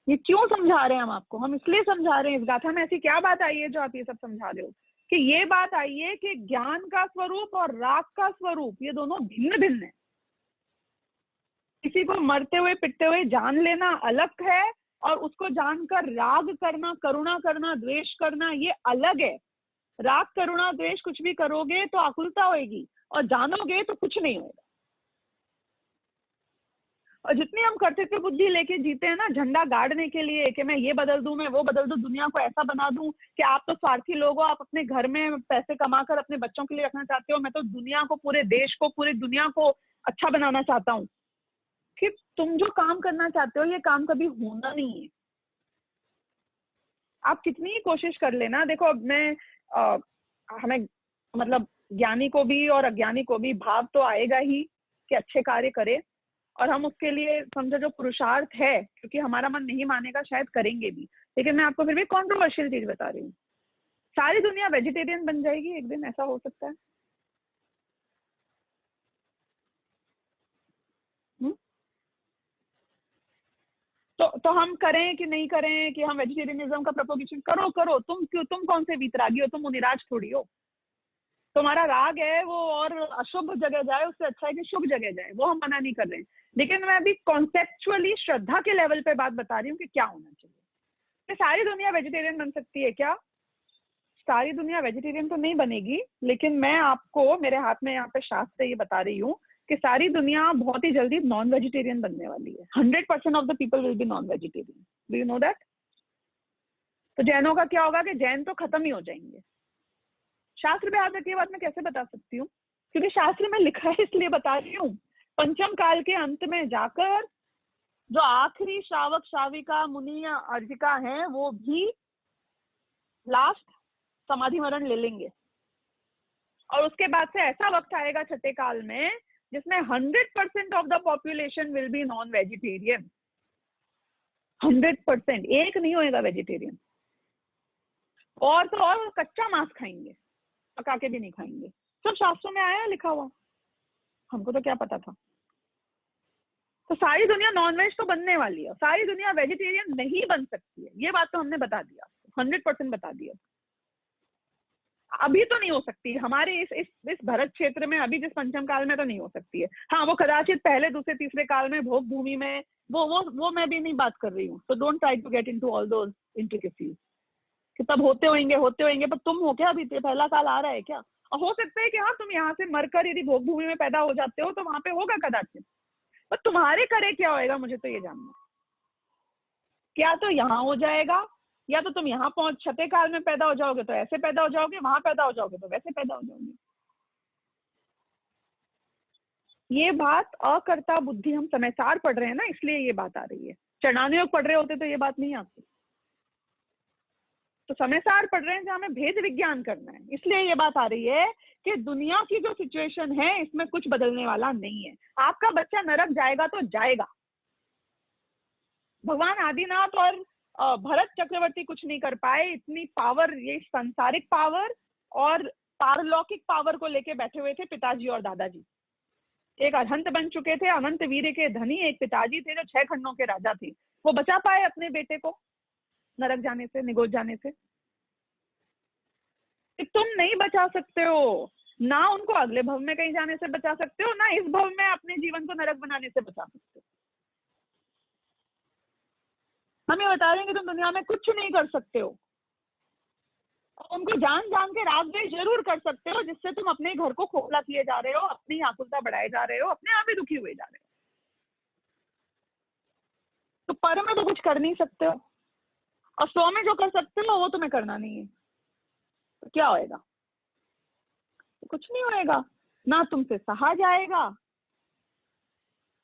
ये क्यों समझा रहे हैं हम आपको? हम इसलिए समझा रहे हैं, इस गाथा में ऐसी क्या बात आई है जो आप ये सब समझा रहे हो? कि ये बात आई है कि ज्ञान का स्वरूप और राग का स्वरूप ये दोनों भिन्न भिन्न है। किसी को मरते हुए पिटते हुए जान लेना अलग है, और उसको जानकर राग करना, करुणा करना, द्वेष करना, ये अलग है। राग करुणा द्वेष कुछ भी करोगे तो आकुलता होगी, और जानोगे तो कुछ नहीं होगा। और जितनी हम कर्तृत्व बुद्धि लेके जीते हैं ना, झंडा गाड़ने के लिए कि मैं ये बदल दूं, मैं वो बदल दूं, दुनिया को ऐसा बना दूं कि आप तो स्वार्थी लोग हो, आप अपने घर में पैसे कमाकर अपने बच्चों के लिए रखना चाहते हो, मैं तो दुनिया को, पूरे देश को, पूरी दुनिया को अच्छा बनाना चाहता हूँ। कि तुम जो काम करना चाहते हो ये काम कभी होना नहीं है। आप कितनी ही कोशिश कर लेना, देखो अब मैं हमें मतलब ज्ञानी को भी और अज्ञानी को भी भाव तो आएगा ही कि अच्छे कार्य करे, और हम उसके लिए समझो जो पुरुषार्थ है, क्योंकि हमारा मन नहीं मानेगा शायद करेंगे भी। लेकिन मैं आपको फिर भी कॉन्ट्रोवर्शियल चीज बता रही हूँ, सारी दुनिया वेजिटेरियन बन जाएगी एक दिन, ऐसा हो सकता है? तो हम करें कि नहीं करें, कि हम वेजिटेरियनिज्म का प्रोपोगेशन करो, तुम क्यों, तुम कौन से वीतरागी हो? तुम मुनिराज थोड़ी हो। तुम्हारा राग है वो और अशुभ जगह जाए, उससे अच्छा है कि शुभ जगह जाए, वो हम मना नहीं कर रहे हैं। लेकिन मैं अभी कॉन्सेप्चुअली श्रद्धा के लेवल पे बात बता रही हूँ कि क्या होना चाहिए। कि सारी दुनिया वेजिटेरियन बन सकती है क्या? सारी दुनिया वेजिटेरियन तो नहीं बनेगी, लेकिन मैं आपको मेरे हाथ में यहाँ पे शास्त्र ये बता रही हूँ कि सारी दुनिया बहुत ही जल्दी नॉन वेजिटेरियन बनने वाली है। 100% of the people will be non vegetarian. Do you know that? तो जैनों का क्या होगा कि जैन तो खत्म ही हो जाएंगे। शास्त्र पे आज ये बात मैं कैसे बता सकती हूँ? क्योंकि शास्त्र में लिखा है, इसलिए बता रही हूँ। पंचम काल के अंत में जाकर जो आखिरी श्रावक श्राविका मुनि या अर्जिका हैं वो भी लास्ट समाधि मरण ले लेंगे, और उसके बाद से ऐसा वक्त आएगा छठे काल में जिसमें 100% of the population will be non vegetarian. 100%, एक नहीं होएगा वेजिटेरियन। और तो और कच्चा मांस खाएंगे, पका के भी नहीं खाएंगे। सब शास्त्रों में आया है लिखा हुआ, हमको तो क्या पता था। तो सारी दुनिया नॉनवेज तो बनने वाली है, सारी दुनिया वेजिटेरियन नहीं बन सकती है, ये बात तो हमने बता दिया, 100% बता दिया। अभी तो नहीं हो सकती हमारे इस भरत क्षेत्र में, अभी जिस पंचम काल में तो नहीं हो सकती है। हाँ, वो कदाचित पहले दूसरे तीसरे काल में भोग भूमि में वो मैं भी नहीं बात कर रही हूँ। तो don't try to get into all those intricacies कि तब होते होंगे, पर तुम हो क्या? अभी पहला काल आ रहा है क्या? और हो सकता है कि हाँ, तुम यहाँ से मरकर यदि भोग भूमि में पैदा हो जाते हो तो वहां पे होगा कदाचित, पर तुम्हारे करे क्या होएगा मुझे तो ये जानना। क्या तो यहाँ हो जाएगा, या तो तुम यहाँ पहुंच छठे काल में पैदा हो जाओगे तो ऐसे पैदा हो जाओगे, वहां पैदा हो जाओगे तो वैसे पैदा हो जाओगे। ये बात अकर्ता बुद्धि, हम समय सार पढ़ रहे हैं ना, इसलिए ये बात आ रही है। चरणानुयोग पढ़ रहे होते तो ये बात नहीं आती। तो समय सार पढ़ रहे हैं जहाँ हमें भेद विज्ञान करना है, इसलिए ये बात आ रही है कि दुनिया की जो सिचुएशन है इसमें कुछ बदलने वाला नहीं है। आपका बच्चा नरक जाएगा तो जाएगा। भगवान आदिनाथ और भरत चक्रवर्ती कुछ नहीं कर पाए। इतनी पावर, ये सांसारिक पावर और पारलौकिक पावर को लेके बैठे हुए थे पिताजी और दादाजी। एक अरहंत बन चुके थे, अनंत वीर के धनी एक पिताजी थे जो 6 खंडों के राजा थे। वो बचा पाए अपने बेटे को नरक जाने से, निगोज जाने से? तुम नहीं बचा सकते हो ना, उनको अगले भव में कहीं जाने से बचा सकते हो, ना इस भव में अपने जीवन को नरक बनाने से बचा सकते हो। हम ये बता रहे हैं कि तुम दुनिया में कुछ नहीं कर सकते हो। उनको जान जान के राग द्वेष जरूर कर सकते हो, जिससे तुम अपने घर को खोखला किए जा रहे हो, अपनी आकुलता बढ़ाए जा रहे हो, अपने आप ही दुखी हुए जा रहे हो। तो पर में तो कुछ कर नहीं सकते हो, और 100 में जो कर सकते हो वो तुम्हें करना नहीं है। तो क्या होएगा? कुछ नहीं होएगा। ना तुमसे सहा जाएगा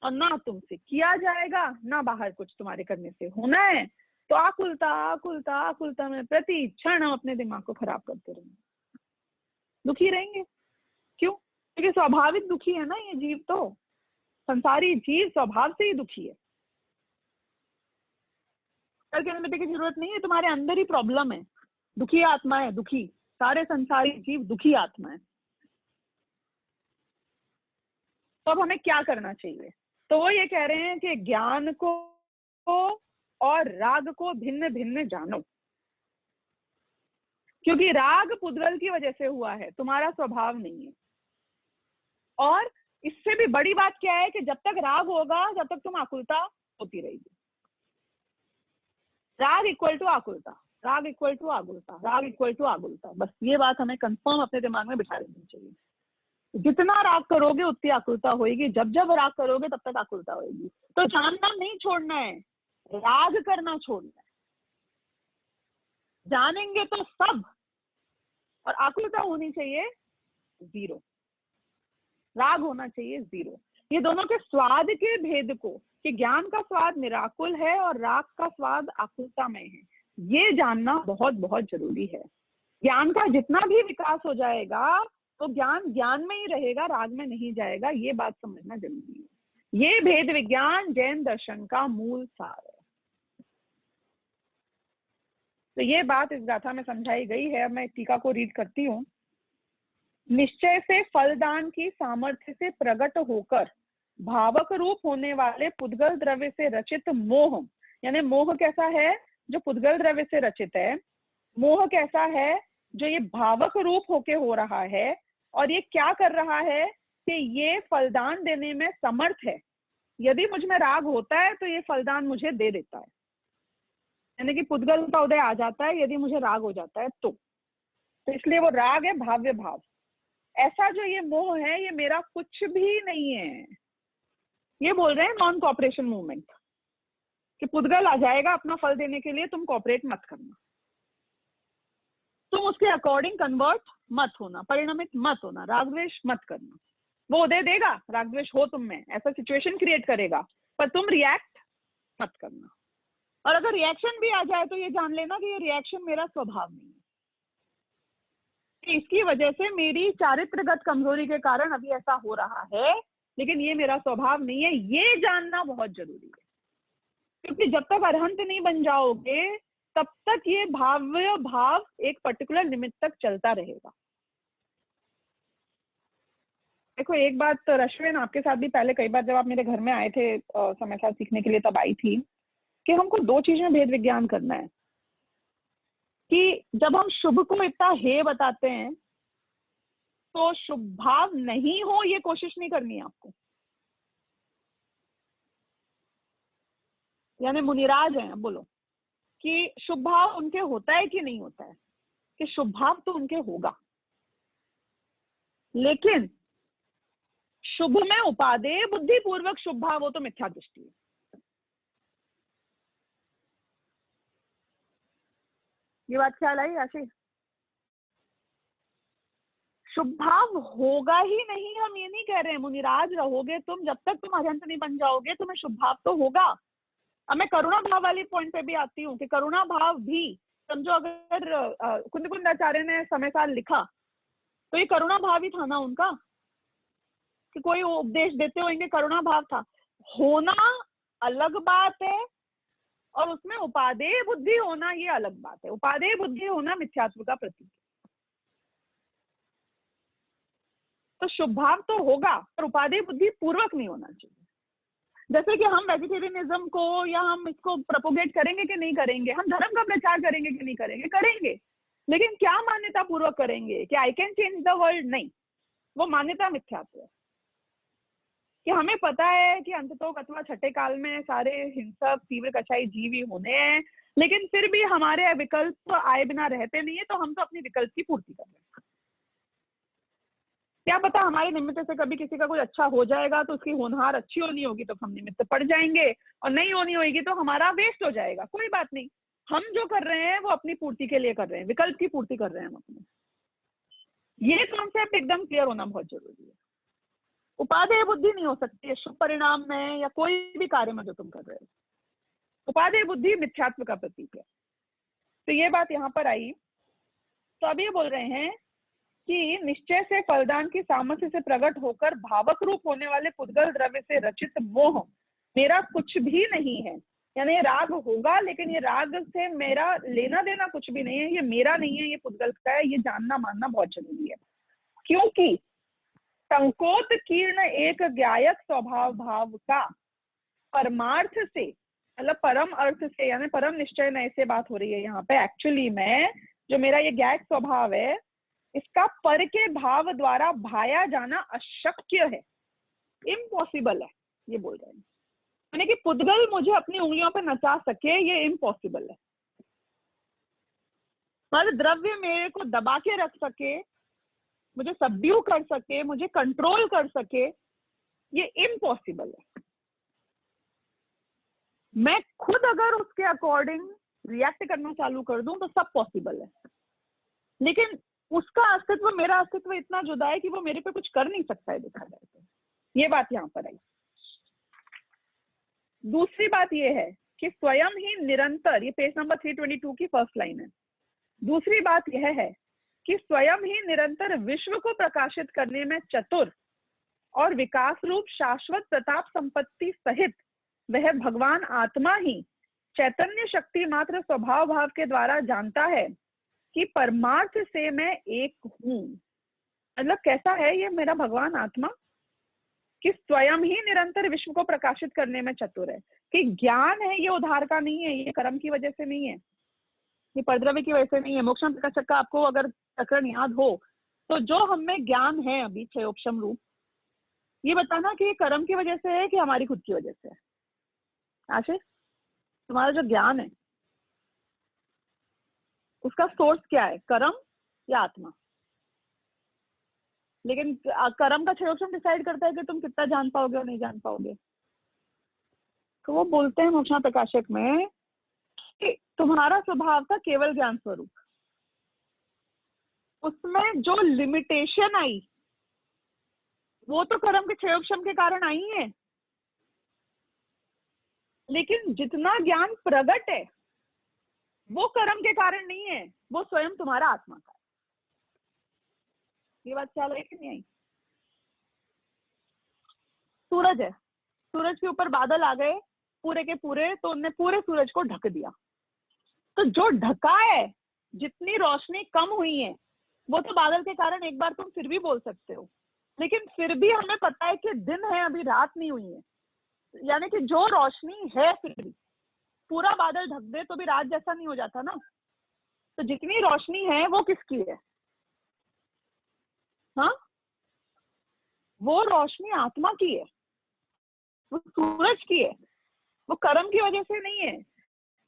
और ना तुमसे किया जाएगा, ना बाहर कुछ तुम्हारे करने से होना है। तो आकुलता आकुलता आकुलता में प्रति क्षण हम अपने दिमाग को खराब करते रहेंगे, दुखी रहेंगे। क्यों? क्योंकि स्वाभाविक दुखी है ना ये जीव, तो संसारी जीव स्वभाव से ही दुखी है। करने की जरूरत नहीं है, तुम्हारे अंदर ही प्रॉब्लम है। दुखी आत्मा है, दुखी सारे संसारी जीव दुखी आत्मा है। तो अब हमें क्या करना चाहिए? तो वो ये कह रहे हैं कि ज्ञान को और राग को भिन्न भिन्न जानो, क्योंकि राग पुद्गल की वजह से हुआ है, तुम्हारा स्वभाव नहीं है। और इससे भी बड़ी बात क्या है कि जब तक राग होगा जब तक तुम आकुलता होती रहेगी। राग इक्वल टू आकुलता, राग इक्वल टू आकुलता, राग इक्वल टू आकुलता। बस ये बात हमें कंफर्म अपने दिमाग में बिठा देनी चाहिए। जितना राग करोगे उतनी आकुलता होगी, जब जब राग करोगे तब तक आकुलता होगी। तो जानना नहीं छोड़ना है, राग करना छोड़ना है। जानेंगे तो सब, और आकुलता होनी चाहिए 0, राग होना चाहिए 0। ये दोनों के स्वाद के भेद को, कि ज्ञान का स्वाद निराकुल है और राग का स्वाद आकुलता में है, ये जानना बहुत बहुत जरूरी है। ज्ञान का जितना भी विकास हो जाएगा तो ज्ञान ज्ञान में ही रहेगा, राग में नहीं जाएगा। ये बात समझना जरूरी है। ये भेद विज्ञान जैन दर्शन का मूल सार है। तो ये बात इस गाथा में समझाई गई है। मैं टीका को रीड करती हूँ। निश्चय से फलदान की सामर्थ्य से प्रकट होकर भावक रूप होने वाले पुद्गल द्रव्य से रचित मोह, यानी मोह कैसा है? जो पुद्गल द्रव्य से रचित है। मोह कैसा है? जो ये भावक रूप होके हो रहा है। और ये क्या कर रहा है कि ये फलदान देने में समर्थ है। यदि मुझ में राग होता है तो ये फलदान मुझे दे देता है, यानी कि पुद्गल का उदय आ जाता है यदि मुझे राग हो जाता है तो इसलिए वो राग है भाव्य भाव। ऐसा जो ये मोह है ये मेरा कुछ भी नहीं है। ये बोल रहे हैं नॉन कॉपरेशन मूवमेंट कि पुद्गल आ जाएगा अपना फल देने के लिए, तुम कॉपरेट मत करना, तुम उसके अकॉर्डिंग कन्वर्ट मत होना, परिणमित मत होना, रागद्वेष मत करना। वो उदय देगा, रागद्वेष हो तुम में, ऐसा सिचुएशन क्रिएट करेगा, पर तुम रिएक्ट मत करना। और अगर रिएक्शन भी आ जाए तो ये जान लेना कि ये रिएक्शन मेरा स्वभाव नहीं है, कि इसकी वजह से मेरी चारित्रगत कमजोरी के कारण अभी ऐसा हो रहा है, लेकिन ये मेरा स्वभाव नहीं है। ये जानना बहुत जरूरी है, क्योंकि जब तक अरहंत नहीं बन जाओगे तब तक ये भाव्य भाव एक पर्टिकुलर लिमिट तक चलता रहेगा। देखो एक बात रश्मिन, आपके साथ भी पहले कई बार जब आप मेरे घर में आए थे समय साथ सीखने के लिए, तब आई थी कि हमको दो चीज में भेद विज्ञान करना है। कि जब हम शुभ को इतना हे बताते हैं तो शुभ भाव नहीं हो ये कोशिश नहीं करनी है आपको। यानी मुनिराज हैं, बोलो कि शुभ भाव उनके होता है कि नहीं होता है, कि शुभ भाव तो उनके होगा, लेकिन शुभ में उपादेय बुद्धि पूर्वक शुभ भाव हो तो मिथ्या दृष्टि है। ये बात ख्याल आई आशी? शुभ भाव होगा ही नहीं, हम ये नहीं कह रहे हैं। मुनिराज रहोगे तुम, जब तक तुम अरहंत नहीं बन जाओगे तुम्हें शुभ भाव तो होगा। अब मैं करुणा भाव वाली पॉइंट पे भी आती हूँ कि करुणा भाव भी समझो, अगर कुंद कुंद आचार्य ने समय साल लिखा तो ये करुणा भाव ही था ना उनका, कि कोई उपदेश देते होंगे करुणा भाव था। होना अलग बात है और उसमें उपादेय बुद्धि होना ये अलग बात है। उपादेय बुद्धि होना मिथ्यात्व का प्रतीक है। तो शुभ भाव तो होगा पर उपादेय बुद्धि पूर्वक नहीं होना चाहिए। जैसे कि हम वेजिटेरियनिज्म को या हम इसको प्रोपोगेट करेंगे कि नहीं करेंगे, हम धर्म का प्रचार करेंगे कि नहीं करेंगे, करेंगे, लेकिन क्या मान्यता पूर्वक करेंगे कि I can change the world? नहीं, वो मान्यता मिथ्यात्व है। कि हमें पता है कि अंततों अथवा छठे काल में सारे हिंसक तीव्र कचाई जीव ही होने हैं, लेकिन फिर भी हमारे विकल्प आए बिना रहते नहीं है, तो हम तो अपनी विकल्प की पूर्ति कर रहे हैं। क्या पता हमारे निमित्त से कभी किसी का कोई अच्छा हो जाएगा तो उसकी होनहार अच्छी होनी होगी तो हम निमित्त पड़ जाएंगे, और नहीं होनी होगी तो हमारा वेस्ट हो जाएगा। कोई बात नहीं, हम जो कर रहे हैं वो अपनी पूर्ति के लिए कर रहे हैं, विकल्प की पूर्ति कर रहे हैं हम अपने। ये कॉन्सेप्ट एकदम क्लियर होना बहुत जरूरी है। उपादेय बुद्धि नहीं हो सकती है शुभ परिणाम में या कोई भी कार्य में जो तुम कर रहे हो। उपादेय बुद्धि मिथ्यात्व का प्रतीक है। तो ये बात यहाँ पर आई। तो अब ये बोल रहे हैं कि निश्चय से फलदान की सामर्थ्य से प्रकट होकर भावक रूप होने वाले पुद्गल द्रव्य से रचित मोह मेरा कुछ भी नहीं है। यानी ये राग होगा, लेकिन ये राग से मेरा लेना देना कुछ भी नहीं है, ये मेरा नहीं है, ये पुद्गल का है। ये जानना मानना बहुत जरूरी है, क्योंकि संकोत कीर्ण एक ज्ञायक स्वभाव भाव का परमार्थ से, मतलब परम अर्थ से, यानी परम निश्चय नए से बात हो रही है यहाँ पे। एक्चुअली में जो मेरा ये ज्ञायक स्वभाव है, इसका पर के भाव द्वारा भाया जाना अशक्य है, इम्पॉसिबल है, ये बोल रहे हैं। यानी कि पुद्गल मुझे अपनी उंगलियों पे नचा सके, ये इम्पॉसिबल है। पर द्रव्य मेरे को दबा के रख सके, मुझे सबड्यू कर सके, मुझे कंट्रोल कर सके, ये इम्पॉसिबल है। मैं खुद अगर उसके अकॉर्डिंग रिएक्ट करना चालू कर दूं तो सब पॉसिबल है, लेकिन उसका अस्तित्व मेरा अस्तित्व इतना जुदा है कि वो मेरे पे कुछ कर नहीं सकता है, देखा जाए तो। ये बात यहां पर आई। दूसरी बात ये है कि स्वयं ही निरंतर, ये पेज नंबर 322 की फर्स्ट लाइन है। दूसरी बात यह है कि स्वयं ही निरंतर विश्व को प्रकाशित करने में चतुर और विकास रूप शाश्वत प्रताप संपत्ति सहित वह भगवान आत्मा ही चैतन्य शक्ति मात्र स्वभाव भाव के द्वारा जानता है कि परमार्थ से मैं एक हूं। मतलब कैसा है ये मेरा भगवान आत्मा, कि स्वयं ही निरंतर विश्व को प्रकाशित करने में चतुर है। कि ज्ञान है ये उधार का नहीं है, ये कर्म की वजह से नहीं है, ये परद्रव्य की वजह से नहीं है। मोक्षम प्रकाशक का आपको अगर प्रकरण याद हो तो जो हमें ज्ञान है अभी क्षयोपशम रूप, ये बताना कि ये कर्म की वजह से है कि हमारी खुद की वजह से है। आशीष, तुम्हारा जो ज्ञान है उसका सोर्स क्या है, कर्म या आत्मा? लेकिन कर्म का क्षयोपशम डिसाइड करता है कि तुम कितना जान पाओगे और नहीं जान पाओगे। तो वो बोलते हैं मोक्षणा प्रकाशक में कि तुम्हारा स्वभाव था केवल ज्ञान स्वरूप, उसमें जो लिमिटेशन आई वो तो कर्म के क्षयोपशम के कारण आई है, लेकिन जितना ज्ञान प्रकट है वो कर्म के कारण नहीं है, वो स्वयं तुम्हारा आत्मा का है। ये बात ख्याल है कि नहीं आई? सूरज है, सूरज के ऊपर बादल आ गए पूरे के पूरे, तो उनने पूरे सूरज को ढक दिया। तो जो ढका है, जितनी रोशनी कम हुई है वो तो बादल के कारण एक बार तुम फिर भी बोल सकते हो, लेकिन फिर भी हमें पता है कि दिन है, अभी रात नहीं हुई है। यानी कि जो रोशनी है फिर भी पूरा बादल ढक दे तो भी रात जैसा नहीं हो जाता ना। तो जितनी रोशनी है वो किसकी है? हाँ, वो रोशनी आत्मा की है, वो सूरज की है, वो कर्म की वजह से नहीं है।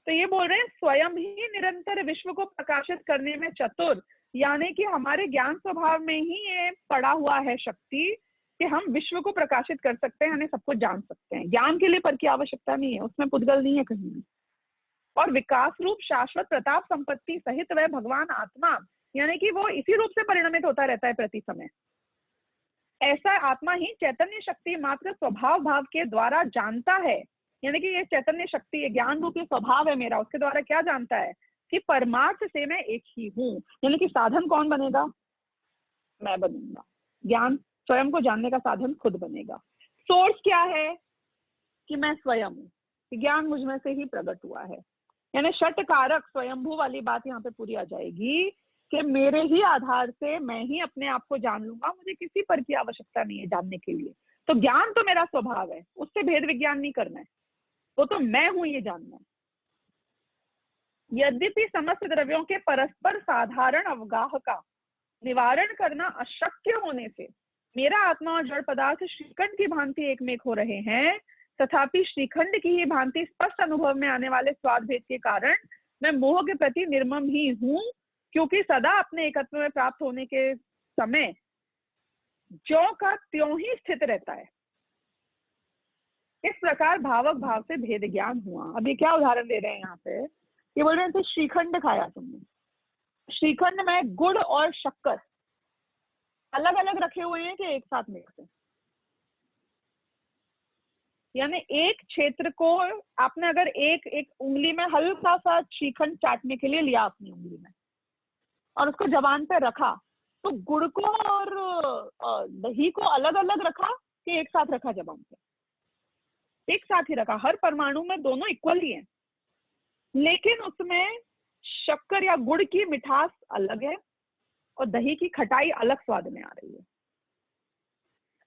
तो ये बोल रहे हैं स्वयं ही निरंतर विश्व को प्रकाशित करने में चतुर, यानी कि हमारे ज्ञान स्वभाव में ही ये पड़ा हुआ है शक्ति कि हम विश्व को प्रकाशित कर सकते हैं, यानी सब कुछ जान सकते हैं। ज्ञान के लिए पर की आवश्यकता नहीं है, उसमें पुद्गल नहीं है कहीं भी। और विकास रूप शाश्वत प्रताप संपत्ति सहित वह भगवान आत्मा, यानी कि वो इसी रूप से परिणमित होता रहता है प्रति समय। ऐसा आत्मा ही चैतन्य शक्ति मात्र स्वभाव भाव के द्वारा जानता है, यानी कि ये चैतन्य शक्ति, ये ज्ञान रूप ये स्वभाव है मेरा, उसके द्वारा क्या जानता है कि परमार्थ से मैं एक ही हूँ। यानी कि साधन कौन बनेगा? मैं बनूंगा। ज्ञान स्वयं को जानने का साधन खुद बनेगा। सोर्स क्या है? कि मैं स्वयं हूँ, ज्ञान मुझ में से ही प्रकट हुआ है। यानी षट कारक स्वयंभू वाली बात यहाँ पे पूरी आ जाएगी कि मेरे ही आधार से मैं ही अपने आप को जान लूंगा, मुझे किसी पर की आवश्यकता नहीं है जानने के लिए। तो ज्ञान तो मेरा स्वभाव है, उससे भेद विज्ञान नहीं करना है, वो तो मैं हूं ये जानना है। यद्यपि समस्त द्रव्यों के परस्पर साधारण अवगाह का निवारण करना अशक्य होने से मेरा आत्मा और जड़ पदार्थ श्रीखंड की भांति एक में हो रहे हैं, तथापि श्रीखंड की ही भांति स्पष्ट अनुभव में आने वाले स्वाद भेद के कारण मैं मोह के प्रति निर्मम ही हूं, क्योंकि सदा अपने एकत्व में प्राप्त होने के समय ज्यों का त्यों ही स्थित रहता है। इस प्रकार भावक भाव से भेद ज्ञान हुआ। अब ये क्या उदाहरण दे रहे हैं यहाँ पे? ये बोल रहे हैं श्रीखंड खाया तुमने, श्रीखंड में गुड़ और शक्कर अलग अलग रखे हुए हैं कि एक साथ मिक्स है? यानी एक क्षेत्र को आपने अगर एक एक उंगली में हल्का सा श्रीखंड चाटने के लिए लिया अपनी उंगली में और उसको जबान पे रखा, तो गुड़ को और दही को अलग अलग रखा कि एक साथ रखा जबान पे? एक साथ ही रखा, हर परमाणु में दोनों इक्वल ही है, लेकिन उसमें शक्कर या गुड़ की मिठास अलग है और दही की खटाई अलग स्वाद में आ रही है।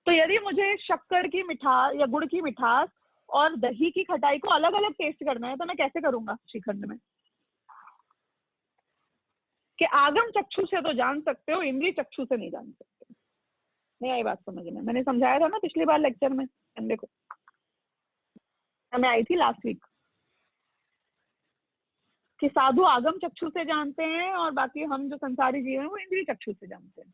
तो यदि मुझे शक्कर की मिठास या गुड़ की मिठास और दही की खटाई को अलग अलग टेस्ट करना है तो मैं कैसे करूंगा श्रीखंड में? कि आगम चक्षु से तो जान सकते हो, इंद्रिय चक्षु से नहीं जान सकते। नहीं आई बात समझ में? मैंने समझाया था ना पिछली बार लेक्चर में, देखो मैं आई थी लास्ट वीक, कि साधु आगम चक्षु से जानते हैं और बाकी हम जो संसारी जीव हैं वो इंद्रिय चक्षु से जानते हैं।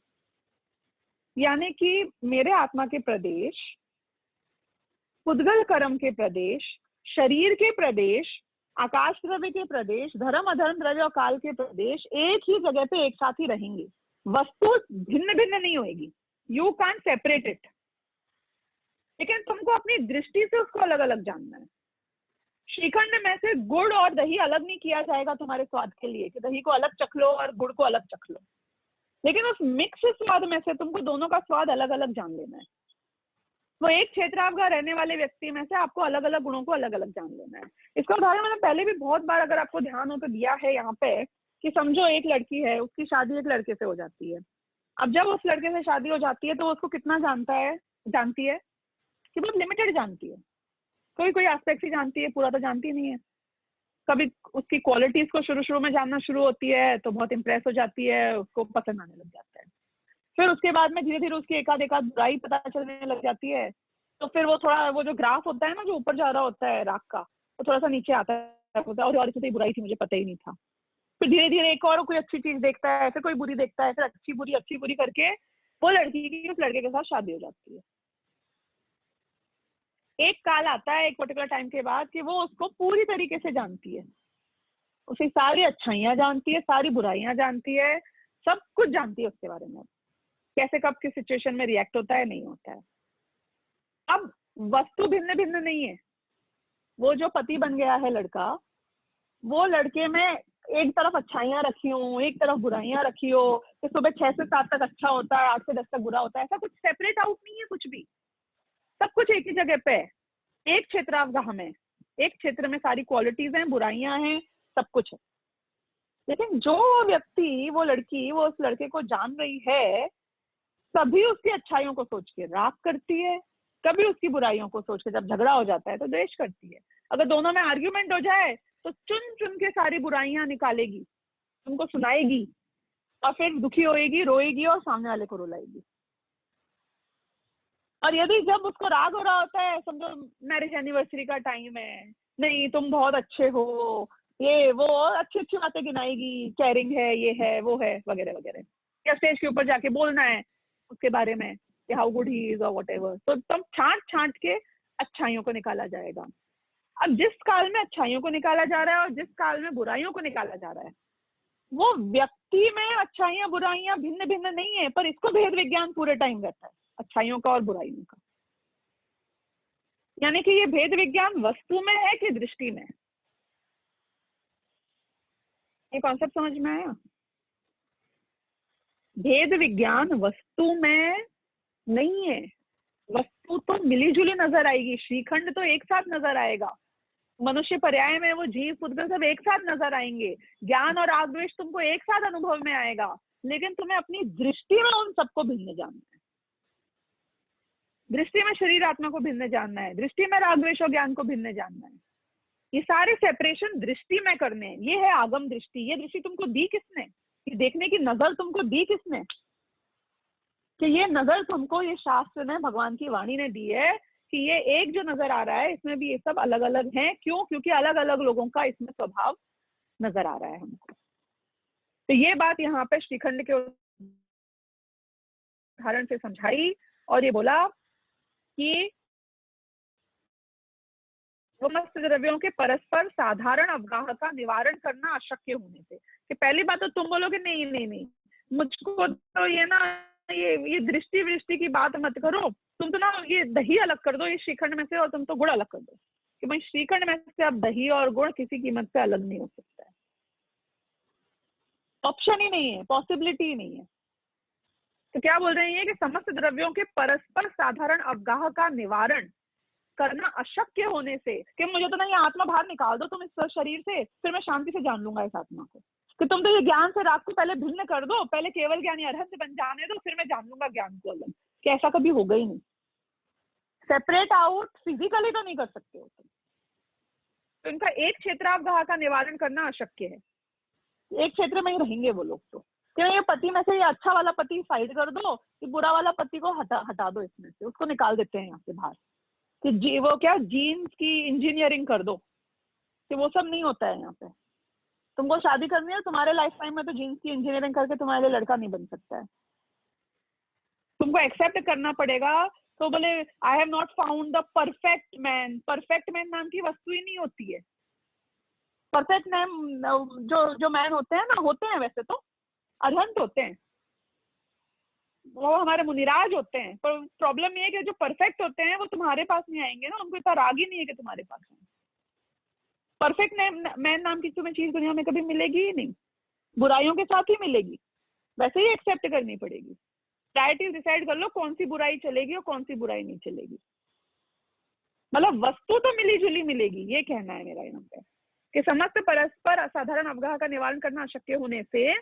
यानी कि मेरे आत्मा के प्रदेश, पुद्गल कर्म के प्रदेश, शरीर के प्रदेश, आकाश द्रव्य के प्रदेश, धर्म अधर्म द्रव्य और काल के प्रदेश एक ही जगह पे एक साथ ही रहेंगे, वस्तु भिन्न भिन्न नहीं होगी, यू कैन सेपरेट इट, लेकिन तुमको अपनी दृष्टि से उसको अलग अलग जानना है। श्रीखंड में से गुड़ और दही अलग नहीं किया जाएगा तुम्हारे स्वाद के लिए कि दही को अलग चख लो और गुड़ को अलग चख लो, लेकिन उस मिक्स स्वाद में से तुमको दोनों का स्वाद अलग अलग जान लेना है। वो एक क्षेत्र का रहने वाले व्यक्ति में से आपको अलग अलग गुणों को अलग अलग जान लेना है। इसका उदाहरण मैंने पहले भी बहुत बार, अगर आपको ध्यान हो तो, दिया है यहाँ पे कि समझो एक लड़की है, उसकी शादी एक लड़के से हो जाती है। अब जब उस लड़के से शादी हो जाती है तो उसको कितना जानती है कि बहुत लिमिटेड जानती है, कोई कोई एस्पेक्ट ही जानती है, पूरा तो जानती नहीं है। कभी उसकी क्वालिटीज को शुरू शुरू में जानना शुरू होती है तो बहुत इंप्रेस हो जाती है, उसको पसंद आने लग जाता है। फिर उसके बाद में धीरे धीरे उसकी एकाध एकाध बुराई पता चलने लग जाती है, तो फिर वो थोड़ा, वो जो ग्राफ होता है ना जो ऊपर जा रहा होता है राख का, वो थोड़ा सा नीचे आता है, और इसमें तो बुराई थी मुझे पता ही नहीं था। फिर धीरे धीरे एक और कोई अच्छी चीज देखता है, फिर कोई बुरी देखता है, फिर अच्छी बुरी करके वो लड़की की उस लड़के के साथ शादी हो जाती है। एक काल आता है एक पर्टिकुलर टाइम के बाद कि वो उसको पूरी तरीके से जानती है, उसे सारी अच्छाइयां जानती है, सारी बुराइयां जानती है, सब कुछ जानती है उसके बारे में, कैसे कब किस सिचुएशन में रिएक्ट होता है, नहीं होता है। अब वस्तु भिन्न भिन्न नहीं है। वो जो पति बन गया है लड़का, वो लड़के में एक तरफ अच्छाइयां रखी हो, एक तरफ बुराइयां रखी हो, कि सुबह 6 से 7 तक अच्छा होता है, 8 से 10 तक बुरा होता है, ऐसा कुछ सेपरेट आउट नहीं है कुछ भी, सब कुछ एक ही जगह पे है, एक क्षेत्रावगाह में, एक क्षेत्र में सारी क्वालिटीज हैं, बुराइयां हैं, सब कुछ है। लेकिन जो व्यक्ति, वो लड़की, वो उस लड़के को जान रही है, सभी उसकी अच्छाइयों को सोच के राग करती है, कभी उसकी बुराइयों को सोच के जब झगड़ा हो जाता है तो द्वेष करती है। अगर दोनों में आर्ग्यूमेंट हो जाए तो चुन चुन के सारी बुराइयां निकालेगी, तुमको सुनाएगी, और फिर दुखी होएगी, रोएगी और सामने वाले को रुलाएगी। और यदि जब उसको राग हो रहा होता है, समझो मैरिज एनिवर्सरी का टाइम है, नहीं तुम बहुत अच्छे हो, ये वो अच्छी अच्छी बातें गिनाएगी, केयरिंग है, ये है, वो है, वगैरह वगैरह, या स्टेज के ऊपर जाके बोलना है उसके बारे में कि हाउ गुड ही इज और व्हाटएवर, तो तुम छांट छांट के अच्छाइयों को निकाला जाएगा। अब जिस काल में अच्छाइयों को निकाला जा रहा है और जिस काल में बुराइयों को निकाला जा रहा है, वो व्यक्ति में अच्छाइयां बुराइयां भिन्न भिन्न नहीं है, पर इसको भेद विज्ञान पूरे टाइम रहता है, अच्छाइयों का और बुराइयों का। यानी कि ये भेद विज्ञान वस्तु में है कि दृष्टि में? ये कॉन्सेप्ट समझ में आया? भेद विज्ञान वस्तु में नहीं है, वस्तु तो मिली जुली नजर आएगी, श्रीखंड तो एक साथ नजर आएगा, मनुष्य पर्याय में वो जीव पुद्गल सब एक साथ नजर आएंगे, ज्ञान और राग द्वेष तुमको एक साथ अनुभव में आएगा, लेकिन तुम्हें अपनी दृष्टि में उन सबको भिन्न जानना है। दृष्टि में शरीर आत्मा को भिन्न जानना है, दृष्टि में राग द्वेष और ज्ञान को भिन्न जानना है। ये सारे सेपरेशन दृष्टि में करने हैं। ये है आगम दृष्टि। ये दृष्टि तुमको दी किसने? ये देखने की नजर तुमको दी किसने? कि ये नजर तुमको ये शास्त्र ने, भगवान की वाणी ने दी है कि ये एक जो नजर आ रहा है इसमें भी ये सब अलग अलग हैं। क्यों? क्योंकि अलग अलग लोगों का इसमें स्वभाव नजर आ रहा है हमको। तो ये बात यहाँ पे श्रीखंड के उदाहरण से समझाई और ये बोला कि समस्त द्रव्यों के परस्पर साधारण अवगाह का निवारण करना अशक्य होने से। कि पहली बात तो तुम बोलोगे नहीं नहीं नहीं, मुझको तो ये ना, ये दृष्टि वृष्टि की बात मत करो, तुम तो ना ये दही अलग कर दो ये श्रीखंड में से, और तुम तो गुड़ अलग कर दो। कि भाई श्रीखंड में से अब दही और गुड़ किसी कीमत से अलग नहीं हो सकता है, ऑप्शन ही नहीं है, पॉसिबिलिटी ही नहीं है। तो क्या बोल रहे हैं कि समस्त द्रव्यों के परस्पर साधारण अवगाह का निवारण करना अशक्य होने से, कि मुझे तो ना ये आत्मा बाहर निकाल दो तुम इस शरीर से, फिर मैं शांति से जान लूंगा इस आत्मा को। कि तुम तो ये ज्ञान से राग को पहले भिन्न कर दो, पहले केवल ज्ञानी अरहंत बन जाने दो, फिर मैं जान लूंगा ज्ञान को अलग। कि ऐसा कभी होगा ही नहीं, सेपरेट आउट फिजिकली तो नहीं कर सकते हो तुम। तो इनका एक क्षेत्रावगाह का निवारण करना अशक्य है, एक क्षेत्र में ही रहेंगे वो लोग। तो क्यों? ये पति में से ये अच्छा वाला पति साइड कर दो, ये बुरा वाला पति को हटा दो, इसमें से उसको निकाल देते हैं यहाँ से बाहर। कि वो क्या जीन्स की इंजीनियरिंग कर दो, कि वो सब नहीं होता है यहाँ पे। तुमको शादी करनी है तुम्हारे लाइफ टाइम में, तो जीन्स की इंजीनियरिंग करके तुम्हारे लिए लड़का नहीं बन सकता है। तुमको एक्सेप्ट करना पड़ेगा। तो बोले I have not found the perfect man. Perfect man नाम की वस्तु ही नहीं होती है। परफेक्ट मैन जो मैन होते हैं ना, होते हैं वैसे तो अरहंत होते हैं, वो हमारे मुनिराज होते हैं, पर प्रॉब्लम ये है कि जो परफेक्ट होते हैं वो तुम्हारे पास नहीं आएंगे ना, उनको इतना राग ही नहीं है कि तुम्हारे पास आए। परफेक्ट मैन नाम की तुम्हें चीज दुनिया में कभी मिलेगी ही नहीं, बुराइयों के साथ ही मिलेगी, वैसे ही एक्सेप्ट करनी पड़ेगी। प्रायोरिटीज डिसाइड कर लो कौन सी बुराई चलेगी और कौन सी बुराई नहीं चलेगी। मतलब वस्तु तो मिली जुली मिलेगी, ये कहना है मेरा यहाँ पे। कि समस्त परस्पर असाधारण अवगाह का निवारण करना अशक्य होने से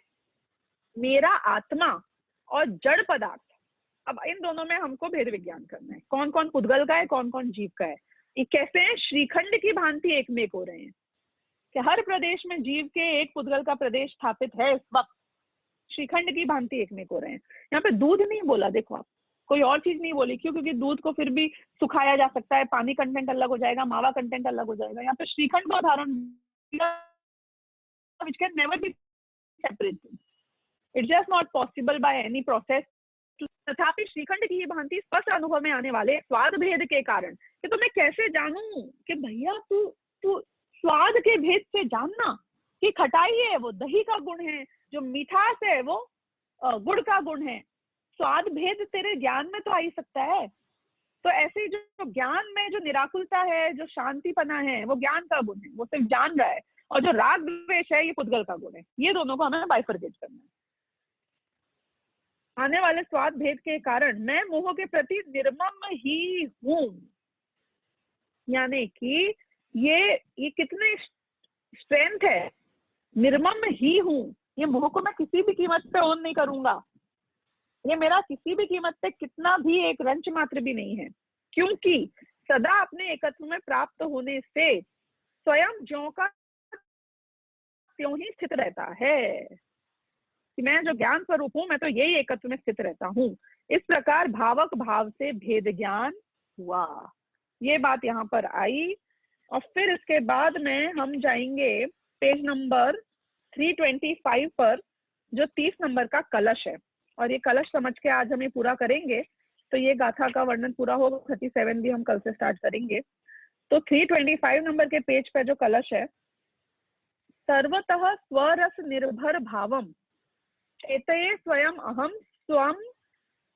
मेरा आत्मा और जड़ पदार्थ, अब इन दोनों में हमको भेद विज्ञान करना है, कौन कौन पुद्गल का है, कौन कौन जीव का है। ये कैसे हैं? श्रीखंड की भांति एक में एक हो रहे हैं। कि हर प्रदेश में जीव के एक पुद्गल का प्रदेश स्थापित है इस वक्त, श्रीखंड की भांति एक में को रहे हैं। यहाँ पे दूध नहीं बोला, देखो आप, कोई और चीज नहीं बोली। क्यों? क्योंकि दूध को फिर भी सुखाया जा सकता है, पानी कंटेंट अलग हो जाएगा, मावा कंटेंट अलग हो जाएगा। यहाँ पे श्रीखंड का उदाहरण which can never be separated. It's just not possible by any process. तथापि श्रीखंड की भांति स्पष्ट अनुभव में आने वाले स्वाद भेद के कारण, कि तो मैं कैसे जानूं कि भैया तू स्वाद के भेद से जानना कि खटाई है वो दही का गुण है, जो मिठास है वो गुड़ का गुण है। स्वाद भेद तेरे ज्ञान में तो आ ही सकता है। तो ऐसे ही जो ज्ञान में जो निराकुलता है, जो शांतिपना है, वो ज्ञान का गुण है, वो सिर्फ जान रहा है। और जो राग द्वेष है, ये पुद्गल का गुण है। ये दोनों को हमें बाइफरकेट करना है। आने वाले स्वाद भेद के कारण मैं मोह के प्रति निर्मम ही हूं, यानी कि ये कितने स्ट्रेंथ है, निर्मम ही हूं। ये मोह को मैं किसी भी कीमत पे ओन नहीं करूंगा, ये मेरा किसी भी कीमत पे कितना भी एक रंच मात्र भी नहीं है, क्योंकि सदा अपने एकत्व में प्राप्त होने से स्वयं ज्यों का त्यों ही स्थित रहता है। कि मैं जो ज्ञान स्वरूप हूं, मैं तो यही एकत्व में स्थित रहता हूं। इस प्रकार भावक भाव से भेद ज्ञान हुआ। ये बात यहाँ पर आई। और फिर इसके बाद में हम जाएंगे पेज नंबर 325 पर, जो 30 नंबर का कलश है। और ये कलश समझ के आज हम ये पूरा करेंगे, तो ये गाथा का वर्णन पूरा होगा। 37 भी हम कल से स्टार्ट करेंगे। तो 325 नंबर के पेज पे जो कलश है, सर्वतः स्वरस निर्भर भावम चेतये स्वयं अहम स्वम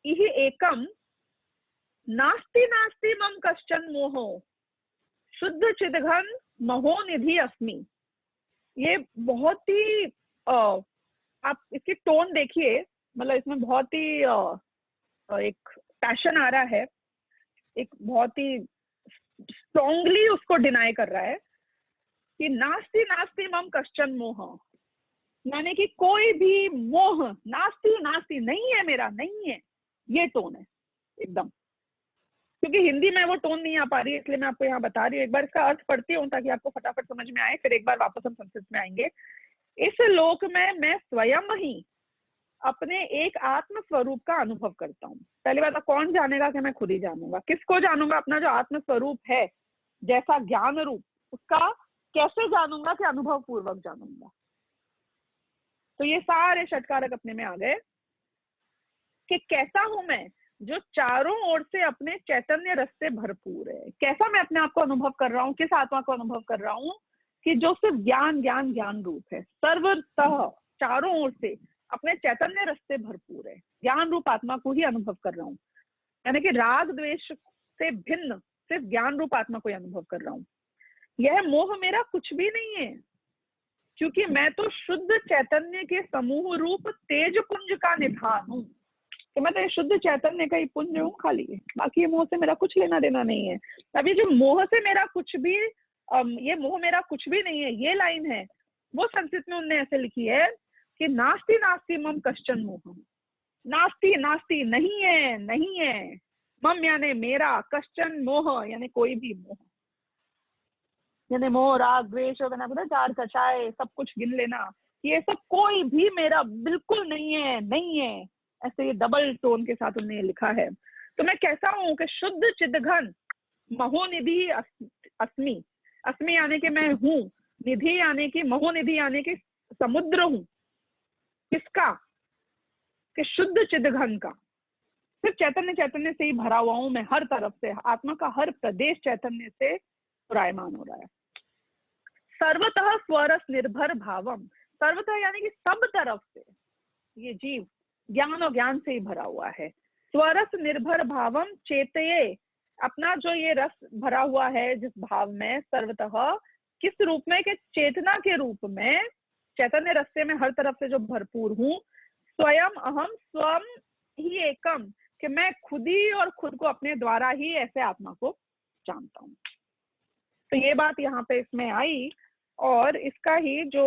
इह एकम नास्ति नास्ति मम कश्चन मोहो शुद्ध चिदघन महो निधि अस्मि। ये बहुत ही आप इसकी टोन देखिए, मतलब इसमें बहुत ही एक पैशन आ रहा है, एक बहुत ही स्ट्रॉन्गली उसको डिनाई कर रहा है कि नास्ति नास्ति मम कश्चन मोह, यानी कि कोई भी मोह, नास्ति नास्ति नहीं है मेरा, नहीं है। ये टोन है एकदम। क्योंकि हिंदी में वो टोन नहीं आ पा रही है, इसलिए मैं आपको यहाँ बता रही हूँ। एक बार इसका अर्थ पढ़ती हूँ ताकि आपको फटाफट समझ में आए, फिर एक बार वापस हम संस्कृत में आएंगे। इस लोक में मैं स्वयं ही अपने एक आत्म स्वरूप का अनुभव करता हूँ। पहली बात, कौन जानेगा? कि मैं खुद ही जानूंगा। किसको जानूंगा? अपना जो आत्म स्वरूप है, जैसा ज्ञान रूप, उसका कैसे जानूंगा? कि अनुभव पूर्वक जानूंगा। तो ये सारे षटकारक अपने में आ गए कि कैसा हूं मैं, जो चारों ओर से अपने चैतन्य रस से भरपूर है। कैसा मैं अपने आप को अनुभव कर रहा हूँ? किस आत्मा को अनुभव कर रहा हूँ? कि जो सिर्फ ज्ञान ज्ञान ज्ञान रूप है, सर्वतः चारों ओर से अपने चैतन्य रस से भरपूर है। ज्ञान रूप आत्मा को ही अनुभव कर रहा हूँ, यानी कि राग द्वेष से भिन्न सिर्फ ज्ञान रूप आत्मा को ही अनुभव कर रहा हूँ। यह मोह मेरा कुछ भी नहीं है, क्योंकि मैं तो शुद्ध चैतन्य के समूह रूप तेज पुंज का निधान हूँ। तो मैं तो ये शुद्ध चैतन्य का ही पुंज हूँ खाली, बाकी ये मोह से मेरा कुछ लेना देना नहीं है। अभी जो मोह से मेरा कुछ भी, ये मोह मेरा कुछ भी नहीं है, ये लाइन है, वो संस्कृत में उनने ऐसे लिखी है कि नास्ति नास्ति मम कश्चन मोह। नास्ति नास्ति नहीं है, नहीं है। मम यानी मेरा, कश्चन मोह यानी कोई भी मोह, यानी मोह राग द्वेष और जार कचाए सब कुछ गिन लेना, ये सब कोई भी मेरा बिल्कुल नहीं है, नहीं है। ऐसे ये डबल टोन के साथ उन्होंने लिखा है। तो मैं कैसा हूं? कि शुद्ध चिदघन महोनिधि अस्मि। अस्मि यानी कि मैं हूं, निधि यानी कि महोनिधि यानी कि समुद्र हूं। किसका? कि शुद्ध चिदघन का, सिर्फ चैतन्य चैतन्य से ही भरा हुआ हूं मैं। हर तरफ से, आत्मा का हर प्रदेश चैतन्य से पुरायमान हो रहा है। सर्वतः स्वरस निर्भर भावम, सर्वतः यानी कि सब तरफ से ये जीव ज्ञान और ज्ञान से ही भरा हुआ है। स्वरस निर्भर भावम चेतये, अपना जो ये रस भरा हुआ है जिस भाव में, सर्वतः किस रूप में? कि चेतना के रूप में, चैतन्य रस्ते में हर तरफ से जो भरपूर हूँ। स्वयं अहम स्वम ही एकम, कि मैं खुद ही और खुद को अपने द्वारा ही ऐसे आत्मा को जानता हूँ। तो ये बात यहाँ पे इसमें आई। और इसका ही जो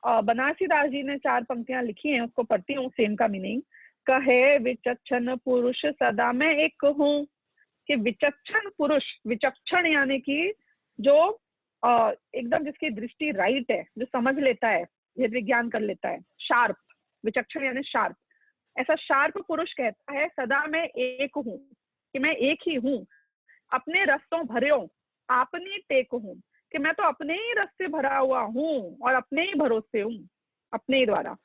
बनारसी दास जी ने 4 पंक्तियां लिखी हैं, उसको पढ़ती हूँ, सेम का मीनिंग। कहे विचक्षण पुरुष सदा मैं एक हूँ। कि विचक्षण पुरुष, विचक्षण यानी कि जो एकदम जिसकी दृष्टि राइट है, जो समझ लेता है, भेद विज्ञान कर लेता है, शार्प, विचक्षण यानी शार्प, ऐसा शार्प पुरुष कहता है सदा मैं एक हूँ, कि मैं एक ही हूँ, अपने रस्तों भर्यो आपनी टेक हूँ, कि मैं तो अपने ही रस से भरा हुआ हूँ और अपने ही भरोसे हूँ, अपने ही द्वारा।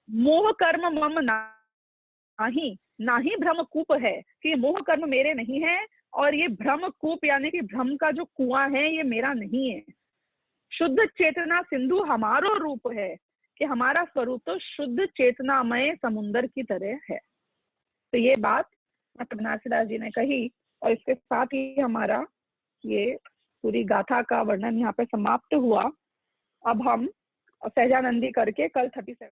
मोह कर्म मम नाही, ना ही भ्रमकूप है, कि मोह कर्म मेरे नहीं है और ये भ्रमकूप यानी कि भ्रम का जो कुआं है ये मेरा नहीं है। शुद्ध चेतना सिंधु हमारो रूप है, कि हमारा स्वरूप तो शुद्ध चेतनामय समुन्दर की तरह है। तो ये बात बनारसीदास जी ने कही और इसके साथ ही हमारा ये पूरी गाथा का वर्णन यहाँ पे समाप्त हुआ। अब हम सहजानंदी करके कल 37